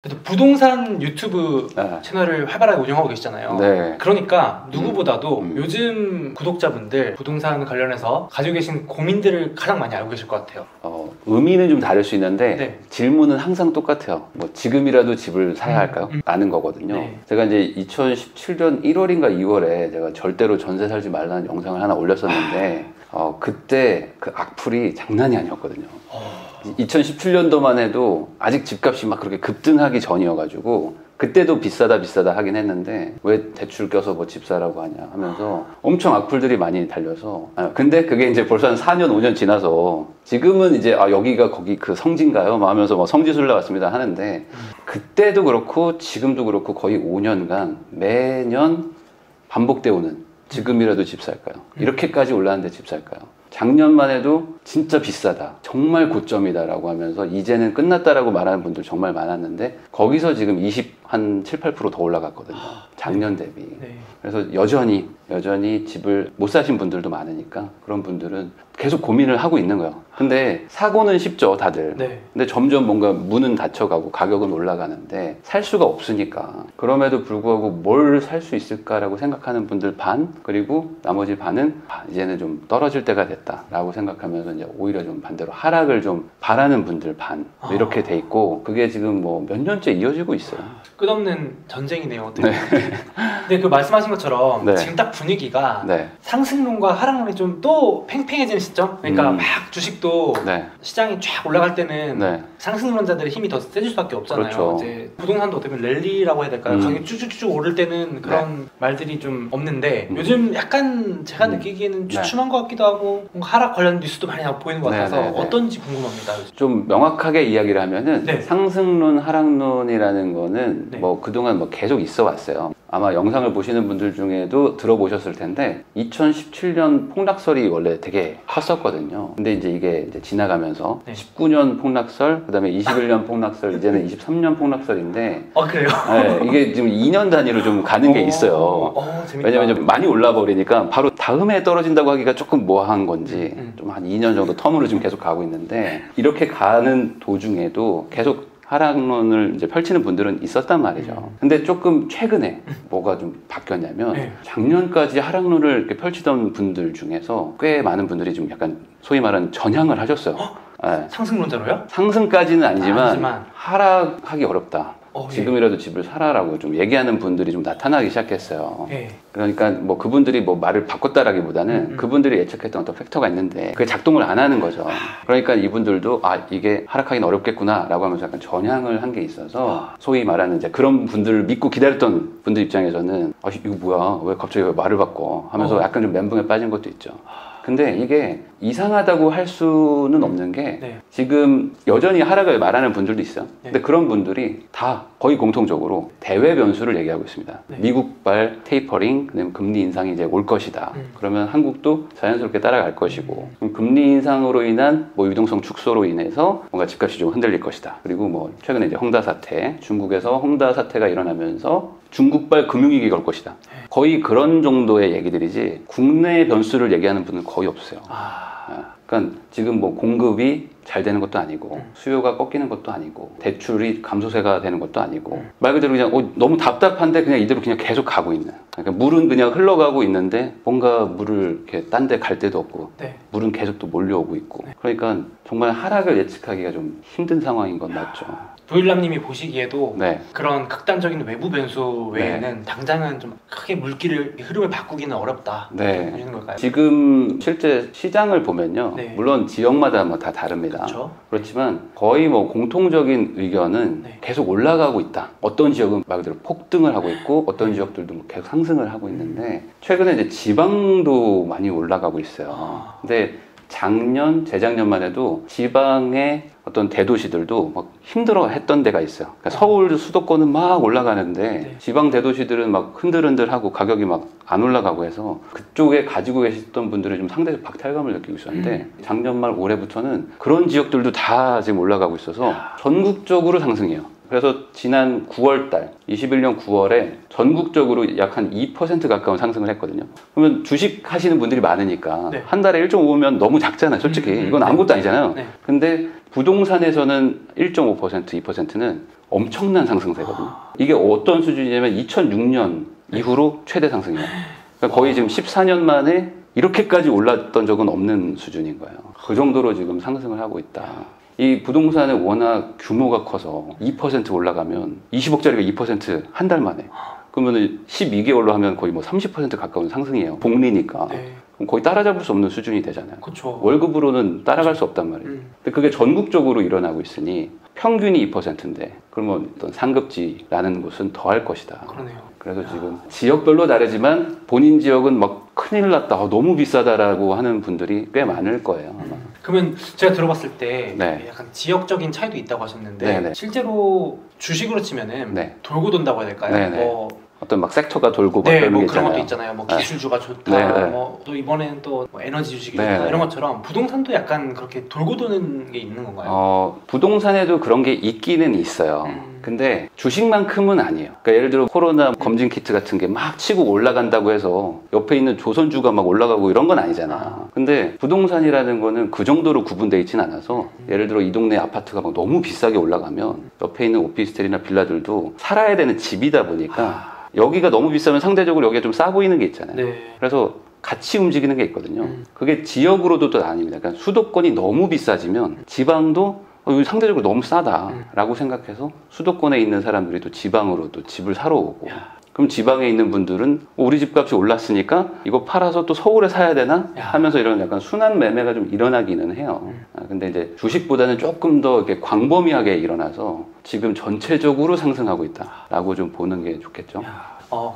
그래도 부동산 유튜브 네. 채널을 활발하게 운영하고 계시잖아요. 네. 그러니까 누구보다도 음. 요즘 구독자분들 부동산 관련해서 가지고 계신 고민들을 가장 많이 알고 계실 것 같아요. 의미는 좀 다를 수 있는데 네. 질문은 항상 똑같아요. 뭐 지금이라도 집을 사야 할까요? 라는 거거든요. 네. 제가 이제 2017년 1월인가 2월에 제가 절대로 전세 살지 말라는 영상을 하나 올렸었는데 그때 그 악플이 장난이 아니었거든요. 2017년도만 해도 아직 집값이 막 그렇게 급등하기 전이어가지고 그때도 비싸다 하긴 했는데 왜 대출 껴서 뭐 집 사라고 하냐 하면서 엄청 악플들이 많이 달려서 근데 그게 이제 벌써 한 4년 5년 지나서 지금은 이제 여기가 거기 그 성지인가요? 막 하면서 뭐 성지순례 왔습니다 하는데 그때도 그렇고 지금도 그렇고 거의 5년간 매년 반복되어 오는 지금이라도 집 살까요? 이렇게까지 올랐는데 집 살까요? 작년만 해도 진짜 비싸다, 정말 고점이다 라고 하면서 이제는 끝났다라고 말하는 분들 정말 많았는데 거기서 지금 7, 8% 더 올라갔거든요. 작년 대비. 네. 그래서 여전히 집을 못 사신 분들도 많으니까 그런 분들은 계속 고민을 하고 있는 거예요. 근데 사고는 쉽죠, 다들. 네. 근데 점점 뭔가 문은 닫혀가고 가격은 올라가는데 살 수가 없으니까 그럼에도 불구하고 뭘 살 수 있을까라고 생각하는 분들 반, 그리고 나머지 반은 이제는 좀 떨어질 때가 됐다라고 생각하면서 이제 오히려 좀 반대로 하락을 좀 바라는 분들 반 이렇게 돼 있고 그게 지금 뭐 몇 년째 이어지고 있어요. 끝없는 전쟁이네요. 네. 근데 그 말씀하신 것처럼 네. 지금 딱 분위기가 네. 상승론과 하락론이 좀 또 팽팽해지는 시점? 그러니까 막 주식도 네. 시장이 쫙 올라갈 때는 네. 상승론자들의 힘이 더 세질 수밖에 없잖아요. 그렇죠. 이제 부동산도 어떻게 보면 랠리라고 해야 될까요? 가격이 쭉쭉쭉 오를 때는 그런 말들이 좀 없는데 요즘 약간 제가 느끼기에는 주춤한 것 같기도 하고 뭔가 하락 관련 뉴스도 많이 보이는 것 같아서 어떤지 궁금합니다. 요즘. 좀 명확하게 이야기를 하면은 네. 상승론, 하락론이라는 거는 네. 뭐 그동안 뭐 계속 있어 왔어요. 아마 영상을 보시는 분들 중에도 들어보셨을 텐데 2017년 폭락설이 원래 되게 컸었거든요. 근데 이제 이게 이제 지나가면서 19년 폭락설, 그다음에 21년 폭락설, 이제는 23년 폭락설인데 그래요? 네, 이게 지금 2년 단위로 좀 가는 게 있어요. 재밌다. 왜냐면 좀 많이 올라 버리니까 바로 다음 해에 떨어진다고 하기가 조금 뭐한 건지 좀 한 2년 정도 텀으로 지금 계속 가고 있는데 이렇게 가는 도중에도 계속 하락론을 이제 펼치는 분들은 있었단 말이죠. 근데 조금 최근에 뭐가 좀 바뀌었냐면 작년까지 하락론을 이렇게 펼치던 분들 중에서 꽤 많은 분들이 좀 약간 소위 말하는 전향을 하셨어요. 네. 상승론자로요? 상승까지는 아니지만 하락하기 어렵다. 지금이라도 집을 사라라고 좀 얘기하는 분들이 좀 나타나기 시작했어요. 그러니까 뭐 그분들이 뭐 말을 바꿨다라기보다는 그분들이 예측했던 어떤 팩터가 있는데 그게 작동을 안 하는 거죠. 그러니까 이분들도 이게 하락하기는 어렵겠구나 라고 하면서 약간 전향을 한 게 있어서 소위 말하는 이제 그런 분들을 믿고 기다렸던 분들 입장에서는 이거 뭐야, 왜 갑자기 왜 말을 바꿔 하면서 약간 좀 멘붕에 빠진 것도 있죠. 근데 이게 이상하다고 할 수는 없는 게 지금 여전히 하락을 말하는 분들도 있어요. 근데 그런 분들이 다 거의 공통적으로 대외 변수를 얘기하고 있습니다. 미국발 테이퍼링, 그다음에 금리 인상이 이제 올 것이다. 그러면 한국도 자연스럽게 따라갈 것이고 그럼 금리 인상으로 인한 뭐 유동성 축소로 인해서 뭔가 집값이 좀 흔들릴 것이다. 그리고 뭐 최근에 이제 헝다 사태, 중국에서 헝다 사태가 일어나면서 중국발 금융위기가 올 것이다. 거의 그런 정도의 얘기들이지 국내 변수를 얘기하는 분은 거의 없어요. 그러니까 지금 뭐 공급이 잘 되는 것도 아니고 수요가 꺾이는 것도 아니고 대출이 감소세가 되는 것도 아니고 말 그대로 그냥 너무 답답한데 그냥 이대로 그냥 계속 가고 있는, 그러니까 물은 그냥 흘러가고 있는데 뭔가 물을 이렇게 딴 데 갈 데도 없고 물은 계속 또 몰려오고 있고 그러니까 정말 하락을 예측하기가 좀 힘든 상황인 건 맞죠. 도일남님이 보시기에도 그런 극단적인 외부 변수 외에는 당장은 좀 크게 물길을 흐름을 바꾸기는 어렵다. 보시는 걸까요? 지금 실제 시장을 보면요, 물론 지역마다 뭐 다 다릅니다. 그렇지만 거의 뭐 공통적인 의견은 계속 올라가고 있다. 어떤 지역은 말 그대로 폭등을 하고 있고 어떤 지역들도 뭐 계속 상승을 하고 있는데 최근에 이제 지방도 많이 올라가고 있어요. 근데 작년, 재작년만 해도 지방의 어떤 대도시들도 막 힘들어 했던 데가 있어요. 그러니까 서울 수도권은 막 올라가는데 지방 대도시들은 막 흔들흔들하고 가격이 막 안 올라가고 해서 그쪽에 가지고 계셨던 분들이 좀 상대적 박탈감을 느끼고 있었는데 작년 말 올해부터는 그런 지역들도 다 지금 올라가고 있어서 전국적으로 상승해요. 그래서 지난 9월달, 21년 9월에 전국적으로 약 한 2% 가까운 상승을 했거든요. 그러면 주식 하시는 분들이 많으니까 한 달에 1.5면 너무 작잖아요, 솔직히. 이건 아무것도 아니잖아요. 근데 부동산에서는 1.5%, 2%는 엄청난 상승세거든요. 이게 어떤 수준이냐면 2006년 이후로 최대 상승이에요. 그러니까 거의 지금 14년 만에 이렇게까지 올랐던 적은 없는 수준인 거예요. 그 정도로 지금 상승을 하고 있다. 이 부동산은 워낙 규모가 커서 2% 올라가면 20억짜리가 2% 한 달 만에. 그러면 12개월로 하면 거의 뭐 30% 가까운 상승이에요. 복리니까. 네. 그럼 거의 따라잡을 수 없는 수준이 되잖아요. 그쵸. 월급으로는 따라갈 수 없단 말이에요. 근데 그게 전국적으로 일어나고 있으니 평균이 2%인데 그러면 어떤 상급지라는 곳은 더 할 것이다. 그러네요. 그래서 지금 지역별로 다르지만 본인 지역은 막 큰일 났다, 너무 비싸다라고 하는 분들이 꽤 많을 거예요. 아마. 그러면 제가 들어봤을 때 네. 약간 지역적인 차이도 있다고 하셨는데 네네. 실제로 주식으로 치면은 네. 돌고 돈다고 해야 될까요? 뭐 어떤 막 섹터가 돌고 막 네, 그런 뭐 게 그런 있잖아요. 것도 있잖아요. 뭐 기술주가 좋다. 네. 뭐 또 이번에는 또 뭐 에너지 주식이 좋다. 이런 것처럼 부동산도 약간 그렇게 돌고 도는 게 있는 건가요? 부동산에도 그런 게 있기는 있어요. 근데 주식만큼은 아니에요. 그러니까 예를 들어 코로나 검진 키트 같은 게 막 치고 올라간다고 해서 옆에 있는 조선주가 막 올라가고 이런 건 아니잖아. 근데 부동산이라는 거는 그 정도로 구분되어 있진 않아서 예를 들어 이 동네 아파트가 막 너무 비싸게 올라가면 옆에 있는 오피스텔이나 빌라들도 살아야 되는 집이다 보니까 여기가 너무 비싸면 상대적으로 여기가 좀 싸 보이는 게 있잖아요. 네. 그래서 같이 움직이는 게 있거든요. 그게 지역으로도 또 나뉩니다. 그러니까 수도권이 너무 비싸지면 지방도 여기 상대적으로 너무 싸다라고 생각해서 수도권에 있는 사람들이 또 지방으로 또 집을 사러 오고 그럼 지방에 있는 분들은 우리 집값이 올랐으니까 이거 팔아서 또 서울에 사야 되나 하면서 이런 약간 순환 매매가 좀 일어나기는 해요. 근데 이제 주식보다는 조금 더 이렇게 광범위하게 일어나서 지금 전체적으로 상승하고 있다라고 좀 보는 게 좋겠죠.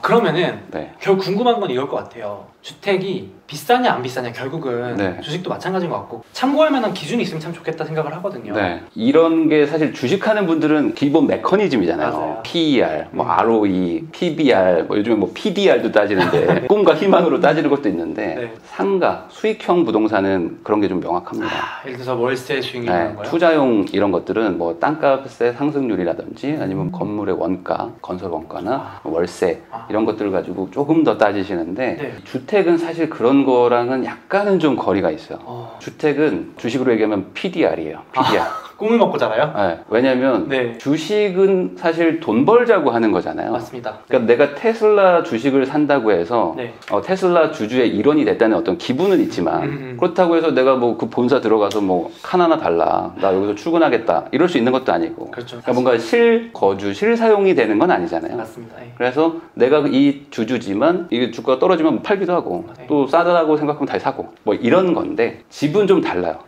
그러면은 네. 결국 궁금한 건 이걸 것 같아요. 주택이 비싸냐 안 비싸냐 결국은 네. 주식도 마찬가지인 것 같고 참고할 만한 기준이 있으면 참 좋겠다 생각을 하거든요. 네. 이런 게 사실 주식하는 분들은 기본 메커니즘이잖아요. 맞아요. PER, 뭐 ROE, PBR, 뭐 요즘에 뭐 PDR도 따지는데 꿈과 희망으로 따지는 것도 있는데 네. 상가, 수익형 부동산은 그런 게 좀 명확합니다. 예를 들어서 월세 수익률 네. 이런 거요? 투자용 이런 것들은 뭐 땅값의 상승률이라든지 아니면 건물의 원가, 건설 원가나 월세 이런 것들을 가지고 조금 더 따지시는데 네. 주택은 사실 그런 거랑은 약간은 좀 거리가 있어요. 주택은 주식으로 얘기하면 PDR이에요. PDR. 꿈을 먹고 자라요? 네. 왜냐면 네. 주식은 사실 돈 벌자고 하는 거잖아요. 맞습니다. 그러니까 내가 테슬라 주식을 산다고 해서 네. 테슬라 주주의 일원이 됐다는 어떤 기분은 있지만 그렇다고 해서 내가 뭐 그 본사 들어가서 뭐 칸 하나 달라, 나 여기서 출근하겠다 이럴 수 있는 것도 아니고 그렇죠. 그러니까 뭔가 실거주, 실사용이 되는 건 아니잖아요. 맞습니다. 네. 그래서 내가 이 주주지만 이게 주가가 떨어지면 팔기도 하고 네. 또 싸다고 생각하면 다시 사고 뭐 이런 건데 집은 좀 달라요.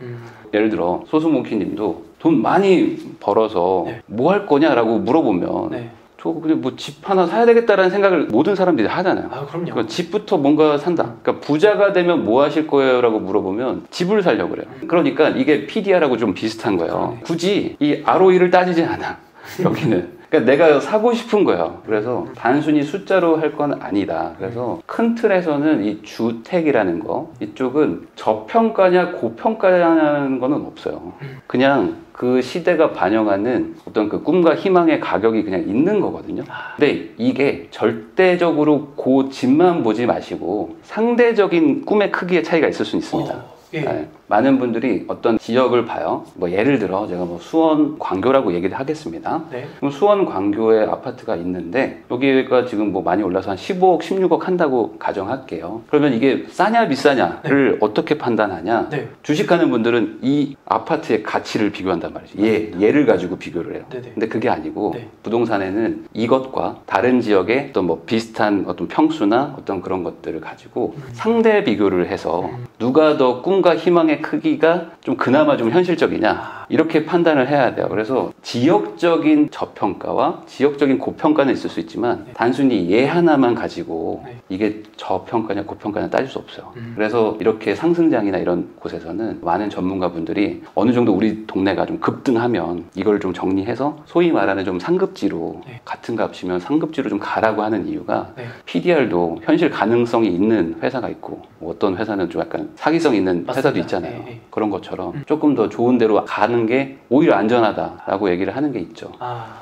예를 들어 소수몽키님도 돈 많이 벌어서 네. 뭐 할 거냐라고 물어보면 네. 저 그냥 뭐 집 하나 사야 되겠다라는 생각을 모든 사람들이 하잖아요. 그럼요. 그러니까 집부터 뭔가 산다. 그러니까 부자가 되면 뭐 하실 거예요? 라고 물어보면 집을 사려고 그래요. 그러니까 이게 PDR하고 좀 비슷한 거예요. 굳이 이 ROE를 따지지 않아. 여기는. 그러니까 내가 사고 싶은 거예요. 그래서 단순히 숫자로 할 건 아니다. 그래서 큰 틀에서는 이 주택이라는 거 이쪽은 저평가냐 고평가냐는 거는 없어요. 그냥 그 시대가 반영하는 어떤 그 꿈과 희망의 가격이 그냥 있는 거거든요. 근데 이게 절대적으로 그 집만 보지 마시고 상대적인 꿈의 크기의 차이가 있을 수 있습니다. 예. 네. 많은 분들이 어떤 지역을 봐요. 뭐 예를 들어 제가 뭐 수원 광교라고 얘기를 하겠습니다. 네. 그럼 수원 광교에 아파트가 있는데 여기가 지금 뭐 많이 올라서 한 15억, 16억 한다고 가정할게요. 그러면 이게 싸냐 비싸냐를 어떻게 판단하냐? 네. 주식하는 분들은 이 아파트의 가치를 비교한단 말이죠. 얘를 가지고 비교를 해요. 네네. 근데 그게 아니고 네. 부동산에는 이것과 다른 지역의 어떤 뭐 비슷한 어떤 평수나 어떤 그런 것들을 가지고 상대 비교를 해서 누가 더 꿈과 희망의 크기가 좀 그나마 좀 현실적이냐 이렇게 판단을 해야 돼요. 그래서 지역적인 저평가와 지역적인 고평가는 있을 수 있지만 단순히 얘 하나만 가지고 이게 저평가냐 고평가냐 따질 수 없어요. 그래서 이렇게 상승장이나 이런 곳에서는 많은 전문가분들이 어느 정도 우리 동네가 좀 급등하면 이걸 좀 정리해서 소위 말하는 좀 상급지로 같은 값이면 상급지로 좀 가라고 하는 이유가 PDR도 현실 가능성이 있는 회사가 있고 어떤 회사는 좀 약간 사기성 있는 회사도 있잖아요. 그런 것처럼 조금 더 좋은 데로 가는 게 오히려 안전하다라고 얘기를 하는 게 있죠.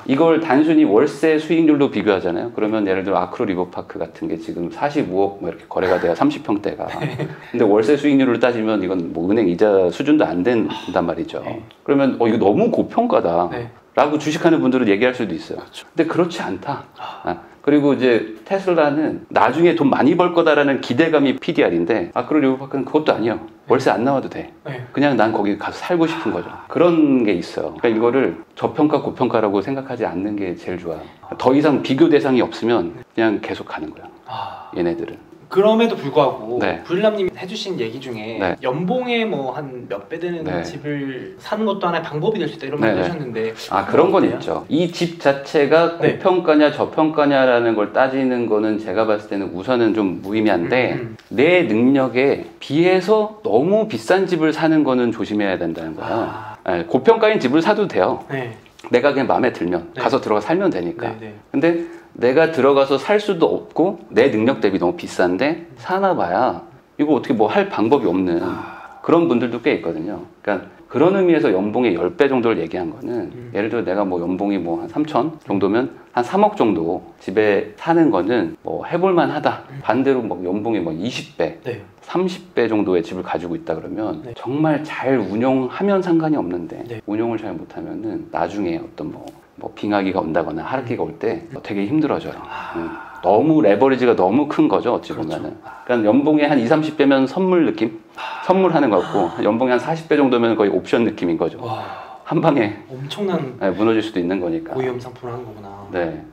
이걸 단순히 월세 수익률로 비교하잖아요. 그러면 예를 들어 아크로 리버파크 같은 게 지금 45억 뭐 이렇게 거래가 돼요. 30평대가. 근데 월세 수익률로 따지면 이건 뭐 은행 이자 수준도 안 된단 말이죠. 그러면 이거 너무 고평가다. 라고 주식하는 분들은 얘기할 수도 있어요. 그렇죠. 근데 그렇지 않다. 그리고 이제 테슬라는 나중에 돈 많이 벌 거다라는 기대감이 PDR인데 아크로리오파크는 그것도 아니에요. 월세 안 나와도 돼. 그냥 난 거기 가서 살고 싶은 거죠. 그런 게 있어요. 그러니까 이거를 저평가 고평가라고 생각하지 않는 게 제일 좋아요. 더 이상 비교 대상이 없으면 그냥 계속 가는 거야. 얘네들은. 그럼에도 불구하고 부일남님이 해주신 얘기 중에 연봉에 뭐 한 몇 배 되는 집을 사는 것도 하나의 방법이 될 수 있다 이런 말을 하셨는데 그런 건 있죠. 이 집 자체가 고평가냐 저평가냐라는 걸 따지는 거는 제가 봤을 때는 우선은 좀 무의미한데 내 능력에 비해서 너무 비싼 집을 사는 거는 조심해야 된다는 거야. 고평가인 집을 사도 돼요. 내가 그냥 마음에 들면 가서 들어가 살면 되니까. 근데 내가 들어가서 살 수도 없고 내 능력 대비 너무 비싼데 사나 봐야 이거 어떻게 뭐 할 방법이 없는 그런 분들도 꽤 있거든요. 그러니까 그런 의미에서 연봉의 10배 정도를 얘기한 거는 예를 들어 내가 뭐 연봉이 뭐 한 3천 정도면 한 3억 정도 집에 사는 거는 뭐 해볼만 하다. 반대로 뭐 연봉이 뭐 20배 30배 정도의 집을 가지고 있다 그러면 정말 잘 운용하면 상관이 없는데 운용을 잘 못하면은 나중에 어떤 뭐 빙하기가 온다거나 하락기가 올 때 되게 힘들어져요. 너무 레버리지가 너무 큰 거죠, 어찌 보면은. 그러니까 연봉이 한 20, 30배면 선물 느낌? 선물하는 거 같고 연봉이 한 40배 정도면 거의 옵션 느낌인 거죠. 한 방에 엄청난 무너질 수도 있는 거니까. 고위험 상품을 하는 거구나.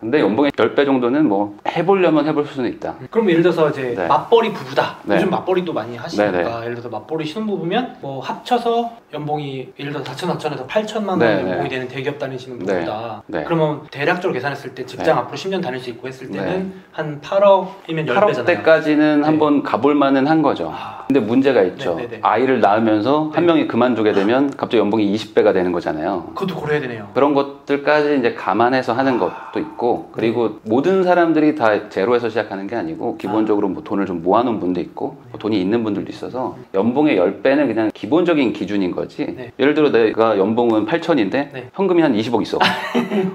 근데 연봉의 10배 정도는 뭐 해보려면 해볼 수는 있다. 그럼 예를 들어서 이제 맞벌이 부부다. 요즘 맞벌이도 많이 하시니까 예를 들어서 맞벌이 신혼부부면 뭐 합쳐서 연봉이 예를 들어서 4천에서 8천만 원 연봉이 되는 대기업 다니시는 분이다. 그러면 대략적으로 계산했을 때 직장 앞으로 10년 다닐 수 있고 했을 때는 한 8억이면 10배잖아요. 8억대까지는 한번 가볼 만은 한 거죠. 근데 문제가 있죠. 아이를 낳으면서 한 명이 그만두게 되면 갑자기 연봉이 20배가 되는 거잖아요. 그것도 고려해야 되네요. 그런 것들까지 이제 감안해서 하는 것도 있고, 그리고 모든 사람들이 다 제로에서 시작하는 게 아니고 기본적으로 뭐 돈을 좀 모아놓은 분도 있고 뭐 돈이 있는 분들도 있어서 연봉의 10배는 그냥 기본적인 기준인 거지. 예를 들어 내가 연봉은 8천인데 현금이 한 20억 있어.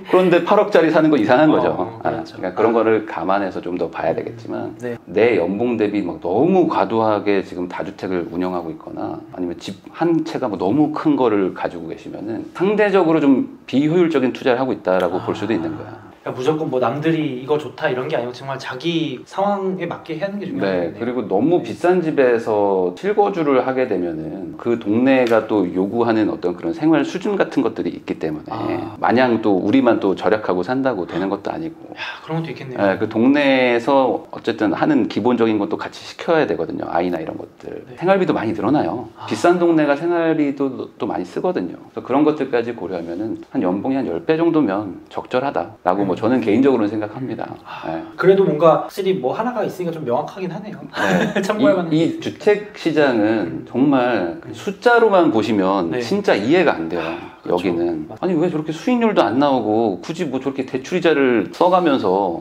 그런데 8억짜리 사는 거 이상한 거죠. 그러니까 그런 거를 감안해서 좀 더 봐야 되겠지만 내 연봉 대비 막 너무 과도하게 지금 다주택을 운영하고 있거나 아니면 집 한 채가 뭐 너무 큰 거를 가지고 계시면은 상대적으로 좀 비효율적인 투자를 하고 있다라고 볼 수도 있는 거야. 그러니까 무조건 뭐 남들이 이거 좋다 이런 게 아니고 정말 자기 상황에 맞게 하는 게 중요해요. 그리고 너무 비싼 집에서 실거주를 하게 되면은 그 동네가 또 요구하는 어떤 그런 생활 수준 같은 것들이 있기 때문에 마냥 또 우리만 또 절약하고 산다고 되는 것도 아니고. 그런 것도 있겠네요. 그 동네에서 어쨌든 하는 기본적인 것도 같이 시켜야 되거든요. 아이나 이런 것들. 생활비도 많이 늘어나요. 비싼 동네가 생활비도 또 많이 쓰거든요. 그래서 그런 것들까지 고려하면은 한 연봉이 한 10배 정도면 적절하다라고 뭐 저는 개인적으로는 생각합니다. 그래도 뭔가 확실히 뭐 하나가 있으니까 좀 명확하긴 하네요. 참고해봤는데 이 주택 시장은 정말 숫자로만 보시면 진짜 이해가 안 돼요. 여기는 아니 왜 저렇게 수익률도 안 나오고 굳이 뭐 저렇게 대출이자를 써가면서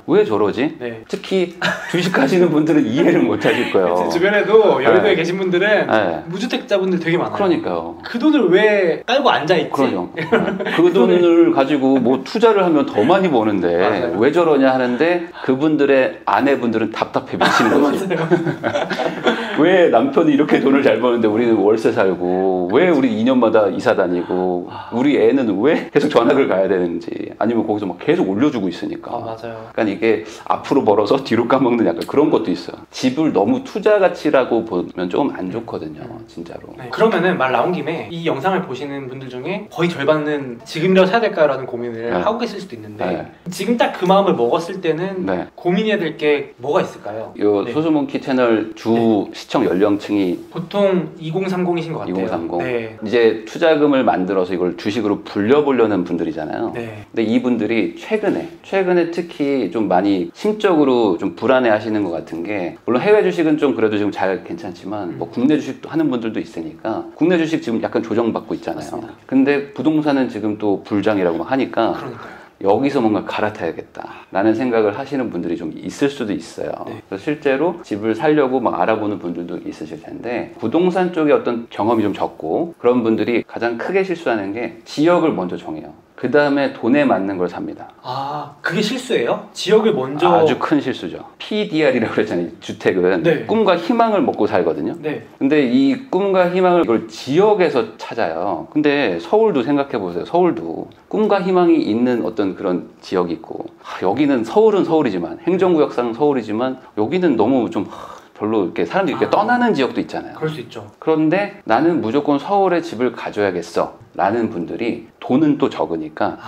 왜 저러지? 특히 주식하시는 분들은 이해를 못 하실 거예요. 제 주변에도 여의도에 계신 분들은 무주택자분들 되게 많아요. 그러니까요. 그 돈을 왜 깔고 앉아있지? 그럼요. 그 돈을 가지고 뭐 투자를 하면 더 많이 버는데 왜 저러냐 하는데 그분들의 아내분들은 답답해 미치는 거지. 왜 남편이 이렇게 돈을 잘 버는데 우리는 월세 살고 왜 우리 2년마다 이사 다니고 우리 애는 왜 계속 전학을 가야 되는지 아니면 거기서 막 계속 올려주고 있으니까. 맞아요. 그러니까 이게 앞으로 벌어서 뒤로 까먹는 약간 그런 것도 있어요. 집을 너무 투자 가치라고 보면 좀 안 좋거든요. 진짜로. 그러면은 말 나온 김에 이 영상을 보시는 분들 중에 거의 절반은 지금이라도 사야 될까라는 고민을 하고 계실 수도 있는데 지금 딱 그 마음을 먹었을 때는 고민해야 될 게 뭐가 있을까요? 요 소수몽키 채널 주 시청 연령층이 보통 2030이신 것 같아요. 2030. 이제 투자금을 만들어서 이걸 주식으로 불려보려는 분들이잖아요. 근데 이분들이 최근에 특히 좀 많이 심적으로 좀 불안해 하시는 것 같은 게, 물론 해외 주식은 좀 그래도 지금 잘 괜찮지만 뭐 국내 주식도 하는 분들도 있으니까 국내 주식 지금 약간 조정받고 있잖아요. 맞습니다. 근데 부동산은 지금 또 불장이라고 막 하니까 여기서 뭔가 갈아타야겠다라는 생각을 하시는 분들이 좀 있을 수도 있어요. 그래서 실제로 집을 사려고 막 알아보는 분들도 있으실 텐데, 부동산 쪽에 어떤 경험이 좀 적고 그런 분들이 가장 크게 실수하는 게 지역을 먼저 정해요. 그 다음에 돈에 맞는 걸 삽니다. 아, 그게 실수예요? 지역을 먼저... 아주 큰 실수죠. PDR이라고 그랬잖아요. 주택은 네. 꿈과 희망을 먹고 살거든요. 네. 근데 이 꿈과 희망을 이걸 지역에서 찾아요. 근데 서울도 생각해 보세요. 서울도 꿈과 희망이 있는 어떤 그런 지역이 있고 여기는 서울은 서울이지만 행정구역상 서울이지만 여기는 너무 좀 별로 이렇게 사람들이 이렇게 떠나는 지역도 있잖아요. 그럴 수 있죠. 그런데 나는 무조건 서울에 집을 가져야겠어 라는 분들이 돈은 또 적으니까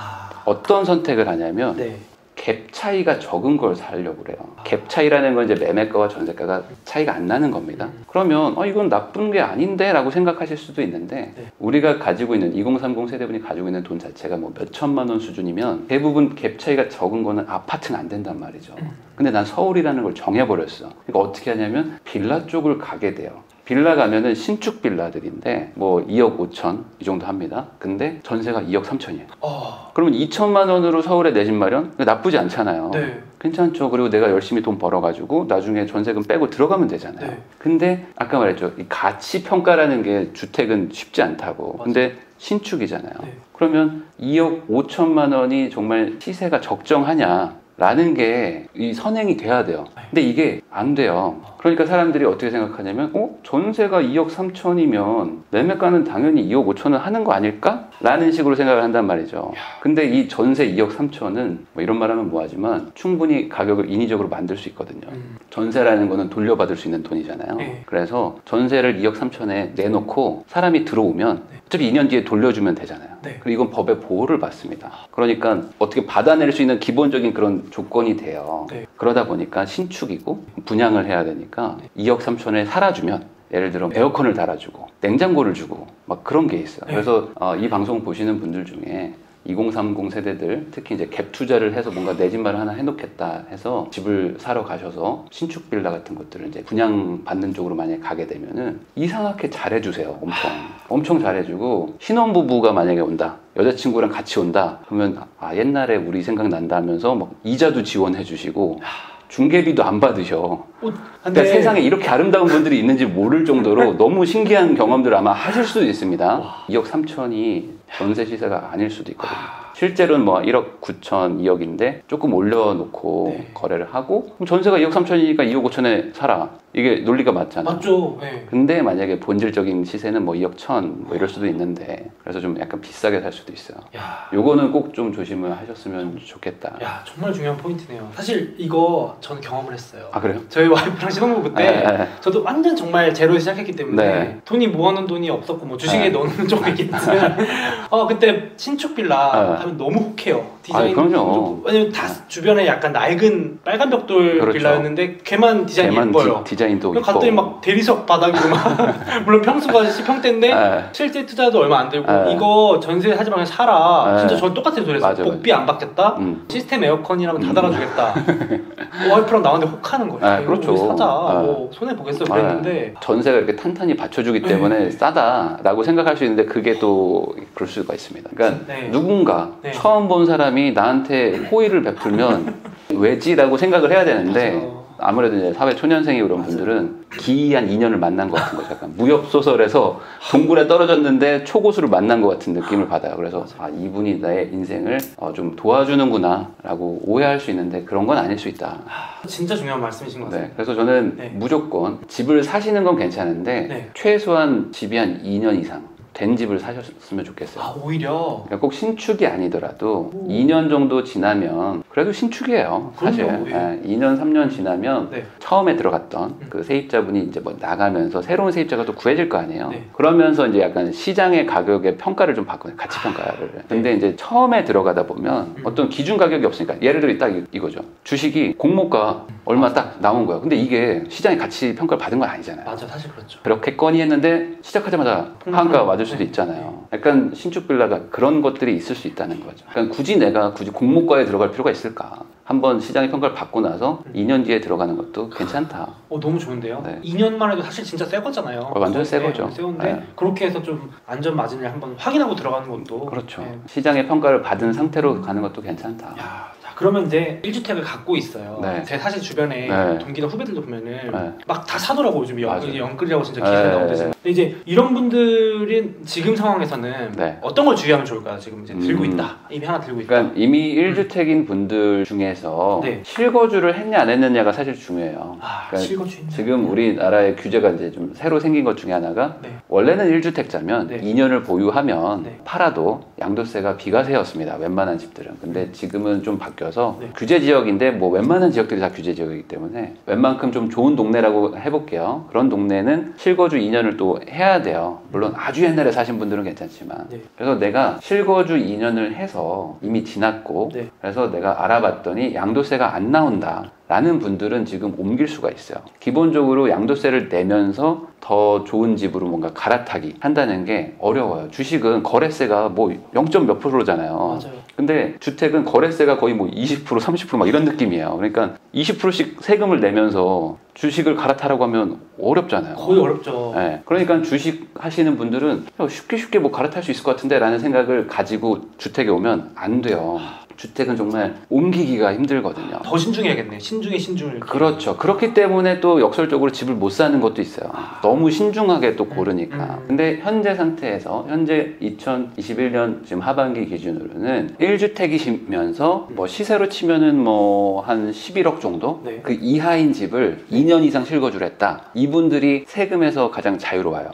어떤 선택을 하냐면 네. 갭 차이가 적은 걸 사려고 그래요. 갭 차이라는 건 이제 매매가와 전세가가 차이가 안 나는 겁니다. 그러면 이건 나쁜 게 아닌데 라고 생각하실 수도 있는데 네. 우리가 가지고 있는 2030 세대분이 가지고 있는 돈 자체가 뭐 몇 천만 원 수준이면 대부분 갭 차이가 적은 거는 아파트는 안 된단 말이죠. 근데 난 서울이라는 걸 정해버렸어. 그러니까 어떻게 하냐면 빌라 쪽을 가게 돼요. 빌라 가면은 신축 빌라들인데 뭐 2억 5천 이 정도 합니다. 근데 전세가 2억 3천이에요. 그러면 2천만 원으로 서울에 내 집 마련? 나쁘지 않잖아요. 네. 괜찮죠. 그리고 내가 열심히 돈 벌어가지고 나중에 전세금 빼고 들어가면 되잖아요. 네. 근데 아까 말했죠. 이 가치 평가라는 게 주택은 쉽지 않다고. 맞아. 근데 신축이잖아요. 네. 그러면 2억 5천만 원이 정말 시세가 적정하냐? 라는 게 이 선행이 돼야 돼요. 근데 이게 안 돼요. 그러니까 사람들이 어떻게 생각하냐면 전세가 2억 3천이면 매매가는 당연히 2억 5천은 하는 거 아닐까? 라는 식으로 생각을 한단 말이죠. 근데 이 전세 2억 3천은 뭐 이런 말 하면 뭐하지만 충분히 가격을 인위적으로 만들 수 있거든요. 전세라는 거는 돌려받을 수 있는 돈이잖아요. 그래서 전세를 2억 3천에 내놓고 사람이 들어오면 어차피 2년 뒤에 돌려주면 되잖아요. 그리고 이건 법의 보호를 받습니다. 그러니까 어떻게 받아낼 수 있는 기본적인 그런 조건이 돼요. 그러다 보니까 신축이고 분양을 해야 되니까 2억 3천에 살아주면 예를 들어 에어컨을 달아주고 냉장고를 주고 막 그런 게 있어요. 그래서 이 방송 보시는 분들 중에 2030 세대들 특히 이제 갭 투자를 해서 뭔가 내 집 마련 하나 해놓겠다 해서 집을 사러 가셔서 신축 빌라 같은 것들을 이제 분양 받는 쪽으로 만약에 가게 되면은 이상하게 잘해주세요. 엄청 잘해주고 신혼부부가 만약에 온다. 여자친구랑 같이 온다. 그러면 옛날에 우리 생각난다 하면서 막 이자도 지원해 주시고 중개비도 안 받으셔. 그러니까 세상에 이렇게 아름다운 분들이 있는지 모를 정도로 너무 신기한 경험들을 아마 하실 수도 있습니다. 2억 3천이 전세 시세가 아닐 수도 있거든요. 실제로는 뭐 1억 9천, 2억인데 조금 올려놓고 거래를 하고 그럼 전세가 2억 3천이니까 2억 5천에 살아. 이게 논리가 맞잖아요. 맞죠. 근데 만약에 본질적인 시세는 뭐 2억 1천 뭐 이럴 수도 있는데 그래서 좀 약간 비싸게 살 수도 있어요. 요거는 꼭 좀 조심을 하셨으면 좋겠다. 야, 정말 중요한 포인트네요. 사실 이거 저는 경험을 했어요. 아, 그래요? 저희 와이프랑 신혼부부 때 저도 완전 정말 제로에서 시작했기 때문에 돈이 모아놓은 돈이 없었고 뭐 주식에 넣는 쪽이 있겠지만 그때 신축 빌라 하면 너무 혹해요. 디자인. 그럼요. 왜냐면 다 주변에 약간 낡은 빨간 벽돌 빌라였는데 걔만 디자인이 예뻐요. 디자인도 이뻐. 갔더니 막 대리석 바닥이고 막 물론 평수가 10평대인데 실제 투자도 얼마 안 들고 이거 전세 하지 말고 사라. 진짜 전 똑같은 소리 했어요. 복비 안 받겠다. 시스템 에어컨이라면 다 달아주겠다. 와이프랑 나왔는데 혹하는 거예요. 그렇죠. 사자. 뭐 손해 보겠어 그랬는데 전세가 이렇게 탄탄히 받쳐주기 때문에 싸다라고 생각할 수 있는데 그게 또 그럴 수가 있습니다. 그러니까 누군가 처음 본 사람이 나한테 호의를 베풀면 왜지라고 생각을 해야 되는데 아무래도 이제 사회 초년생이 그런 분들은 기이한 인연을 만난 것 같은 거죠. 약간 무협 소설에서 동굴에 떨어졌는데 초고수를 만난 것 같은 느낌을 받아요. 그래서 이분이 나의 인생을 좀 도와주는구나라고 오해할 수 있는데 그런 건 아닐 수 있다. 진짜 중요한 말씀이신 것 같아요. 그래서 저는 무조건 집을 사시는 건 괜찮은데 최소한 집이 한 2년 이상 된 집을 사셨으면 좋겠어요. 오히려? 그러니까 꼭 신축이 아니더라도 2년 정도 지나면 그래도 신축이에요. 사실. 2년, 3년 지나면 처음에 들어갔던 그 세입자분이 이제 뭐 나가면서 새로운 세입자가 또 구해질 거 아니에요. 그러면서 이제 약간 시장의 가격의 평가를 좀 받거든요. 가치 평가를. 근데 이제 처음에 들어가다 보면 어떤 기준 가격이 없으니까 예를 들어 딱 이거죠. 주식이 공모가 얼마 딱 나온 거야. 근데 이게 시장의 가치 평가를 받은 건 아니잖아요. 맞아, 사실 그렇죠. 그렇겠거니 했는데 시작하자마자 한가가 맞을 수도 있잖아요. 약간 신축 빌라가 그런 것들이 있을 수 있다는 거죠. 그러니까 굳이 내가 공모가에 들어갈 필요가 있을까? 한번 시장의 평가를 받고 나서 2년 뒤에 들어가는 것도 괜찮다. 너무 좋은데요? 2년만 해도 사실 진짜 새 거잖아요. 완전 새 거죠. 새 건데 그렇게 해서 좀 안전 마진을 한번 확인하고 들어가는 것도 그렇죠. 시장의 평가를 받은 상태로 가는 것도 괜찮다. 그러면 이제 1주택을 갖고 있어요. 제 사실 주변에 동기나 후배들도 보면은 막 다 사더라고요. 요즘 영끌이라고 진짜 기사에 나오듯이. 근데 이제 이런 분들은 지금 상황에서 입장에서는 네. 어떤 걸 주의하면 좋을까요? 지금 이제 들고 있다. 이미 하나 들고 있다. 그러니까 이미 1주택인 분들 중에서 네. 실거주를 했냐 안 했느냐가 사실 중요해요. 그러니까 실거주 지금 우리나라의 규제가 이제 좀 새로 생긴 것 중에 하나가 네. 원래는 1주택자면 네. 2년을 보유하면 네. 팔아도 양도세가 비과세였습니다. 웬만한 집들은. 근데 지금은 좀 바뀌어서 네. 규제 지역인데 뭐 웬만한 지역들이 다 규제 지역이기 때문에 웬만큼 좀 좋은 동네라고 해볼게요. 그런 동네는 실거주 2년을 또 해야 돼요. 물론 아주 옛날에 사신 분들은 괜찮지만 네. 그래서 내가 실거주 2년을 해서 이미 지났고 네. 그래서 내가 알아봤더니 양도세가 안 나온다 라는 분들은 지금 옮길 수가 있어요. 기본적으로 양도세를 내면서 더 좋은 집으로 뭔가 갈아타기 한다는 게 어려워요. 주식은 거래세가 뭐 0. 몇 %잖아요. 맞아요. 근데 주택은 거래세가 거의 뭐 20%, 30% 막 이런 느낌이에요. 그러니까 20%씩 세금을 내면서 주식을 갈아타라고 하면 어렵잖아요. 거의 어렵죠. 네. 그러니까 주식 하시는 분들은 쉽게 뭐 갈아탈 수 있을 것 같은데 라는 생각을 가지고 주택에 오면 안 돼요. 주택은 정말 옮기기가 힘들거든요. 더 신중해야겠네. 신중을. 그렇죠. 그렇기 때문에 또 역설적으로 집을 못 사는 것도 있어요. 너무 신중하게 또 고르니까. 근데 현재 상태에서 현재 2021년 지금 하반기 기준으로는 1주택이시면서 뭐 시세로 치면은 뭐 한 11억 정도? 네. 그 이하인 집을 2년 이상 실거주를 했다. 이분들이 세금에서 가장 자유로워요.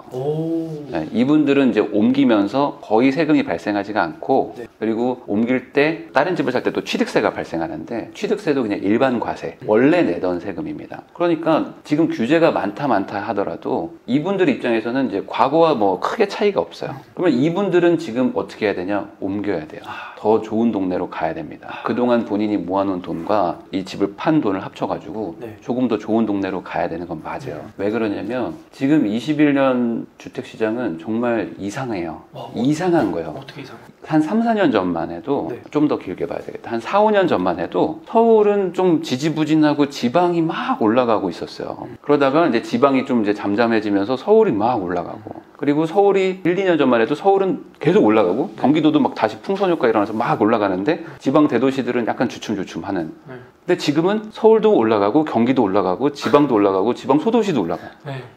네, 이분들은 이제 옮기면서 거의 세금이 발생하지가 않고 네. 그리고 옮길 때 다른 집을 살 때 또 취득세가 발생하는데 취득세도 그냥 일반 과세 원래 내던 세금입니다. 그러니까 지금 규제가 많다 하더라도 이분들 입장에서는 이제 과거와 뭐 크게 차이가 없어요. 그러면 이분들은 지금 어떻게 해야 되냐? 옮겨야 돼요. 더 좋은 동네로 가야 됩니다. 그동안 본인이 모아놓은 돈과 이 집을 판 돈을 합쳐가지고 네. 조금 더 좋은 동네로 가야 되는 건 맞아요. 왜 그러냐면 지금 21년 주택시장은 정말 이상해요. 이상한 거예요. 어떻게 이상해요? 한 3, 4년 전만 해도 네. 좀 더 길게 봐야 되겠다. 한 4, 5년 전만 해도 서울은 좀 지지부진하고 지방이 막 올라가고 있었어요. 그러다가 이제 지방이 좀 이제 잠잠해지면서 서울이 막 올라가고 그리고 서울이 1, 2년 전만 해도 서울은 계속 올라가고 경기도도 막 다시 풍선효과 일어나서 막 올라가는데 지방 대도시들은 약간 주춤주춤하는 근데 지금은 서울도 올라가고 경기도 올라가고 지방도 올라가고 지방 소도시도 올라가요.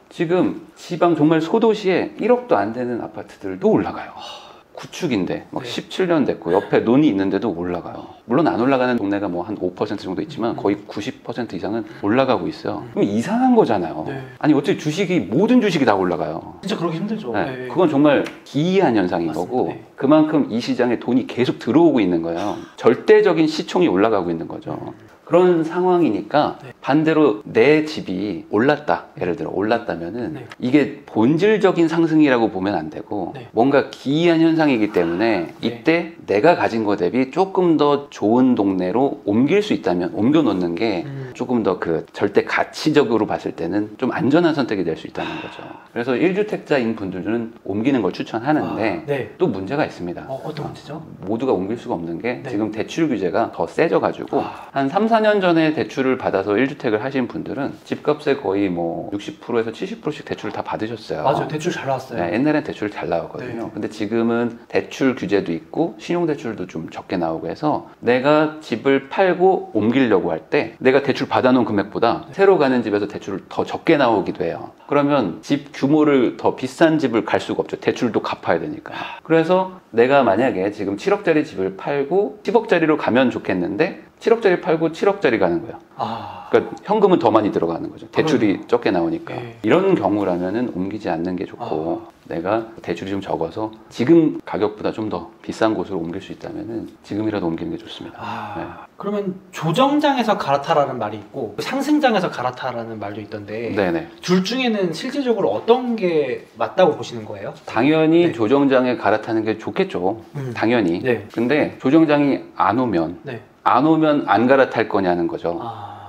지금 지방 정말 소도시에 1억도 안 되는 아파트들도 올라가요. 구축인데 막 17년 됐고 옆에 논이 있는데도 올라가요. 물론 안 올라가는 동네가 뭐 한 5% 정도 있지만 거의 90% 이상은 올라가고 있어요. 그럼 이상한 거잖아요. 네. 아니 어떻게 모든 주식이 다 올라가요. 진짜 그러기 힘들죠. 네. 그건 정말 기이한 현상인 맞습니다. 거고 그만큼 이 시장에 돈이 계속 들어오고 있는 거예요. 절대적인 시총이 올라가고 있는 거죠. 그런 상황이니까 네. 반대로 내 집이 올랐다. 예를 들어 올랐다면은 네. 이게 본질적인 상승이라고 보면 안 되고 네. 뭔가 기이한 현상이기 때문에 이때 네. 내가 가진 거 대비 조금 더 좋은 동네로 옮길 수 있다면 옮겨 놓는 게 조금 더 그 절대 가치적으로 봤을 때는 좀 안전한 선택이 될 수 있다는 거죠. 그래서 1주택자인 분들은 옮기는 걸 추천하는데 네. 또 문제가 있습니다. 어떤 문제죠? 모두가 옮길 수가 없는 게 네. 지금 대출 규제가 더 세져가지고 한 3, 4년 전에 대출을 받아서 1주택을 하신 분들은 집값에 거의 뭐 60%에서 70%씩 대출을 다 받으셨어요. 맞아요. 대출 잘 나왔어요. 네, 옛날엔 대출 잘 나왔거든요. 네. 근데 지금은 대출 규제도 있고 신용대출도 좀 적게 나오고 해서 내가 집을 팔고 옮기려고 할 때 내가 대출 받아놓은 금액보다 네. 새로 가는 집에서 대출을 더 적게 나오기도 해요. 그러면 집 규모를 더 비싼 집을 갈 수가 없죠. 대출도 갚아야 되니까. 그래서 내가 만약에 지금 7억짜리 집을 팔고 10억짜리로 가면 좋겠는데 7억짜리 팔고 7억짜리 가는 거예요. 그러니까 현금은 더 많이 들어가는 거죠. 대출이 적게 나오니까. 이런 경우라면은 옮기지 않는 게 좋고 내가 대출이 좀 적어서 지금 가격보다 좀 더 비싼 곳으로 옮길 수 있다면은 지금이라도 옮기는 게 좋습니다. 네. 그러면 조정장에서 갈아타라는 말이 있고 상승장에서 갈아타라는 말도 있던데 네네. 둘 중에는 실질적으로 어떤 게 맞다고 보시는 거예요? 당연히 네. 조정장에 갈아타는 게 좋겠죠. 당연히. 네. 근데 조정장이 안 오면 네. 안 갈아탈 거냐는 거죠.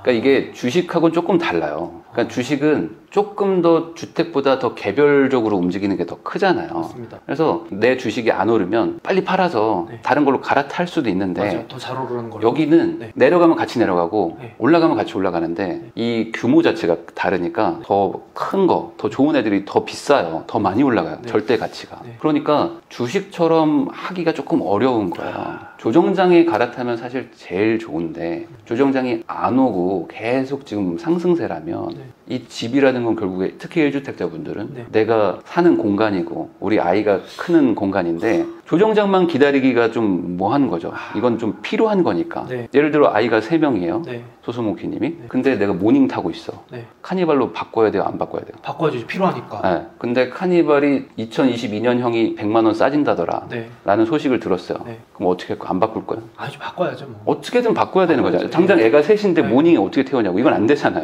그러니까 이게 주식하고는 조금 달라요. 그러니까 주식은 조금 더 주택보다 더 개별적으로 움직이는 게 더 크잖아요. 맞습니다. 그래서 내 주식이 안 오르면 빨리 팔아서 네. 다른 걸로 갈아탈 수도 있는데 더 잘 오르는 걸로. 여기는 네. 내려가면 같이 내려가고 네. 올라가면 같이 올라가는데 네. 이 규모 자체가 다르니까 더 큰 거, 더 좋은 애들이 더 비싸요. 더 많이 올라가요. 네. 절대 가치가. 네. 그러니까 주식처럼 하기가 조금 어려운 거예요. 조정장에 갈아타면 사실 제일 좋은데 조정장이 안 오고 계속 지금 상승세라면 네. 이 집이라든 주식이라는 건 결국에 특히 1주택자분들은 내가 사는 공간이고 우리 아이가 크는 공간인데 조정장만 기다리기가 좀 뭐한 거죠. 이건 좀 필요한 거니까. 예를 들어 아이가 3명이에요. 소수몽키님이. 근데 내가 모닝 타고 있어. 카니발로 바꿔야 돼요? 안 바꿔야 돼요? 바꿔야지. 필요하니까. 근데 카니발이 2022년형이 100만 원 싸진다더라 라는 소식을 들었어요. 그럼 어떻게 할까? 안 바꿀 거예요? 아주 바꿔야죠. 뭐. 어떻게든 바꿔야 되는 거잖아요. 당장 애가 셋인데 모닝에 어떻게 태우냐고. 이건 안 되잖아요.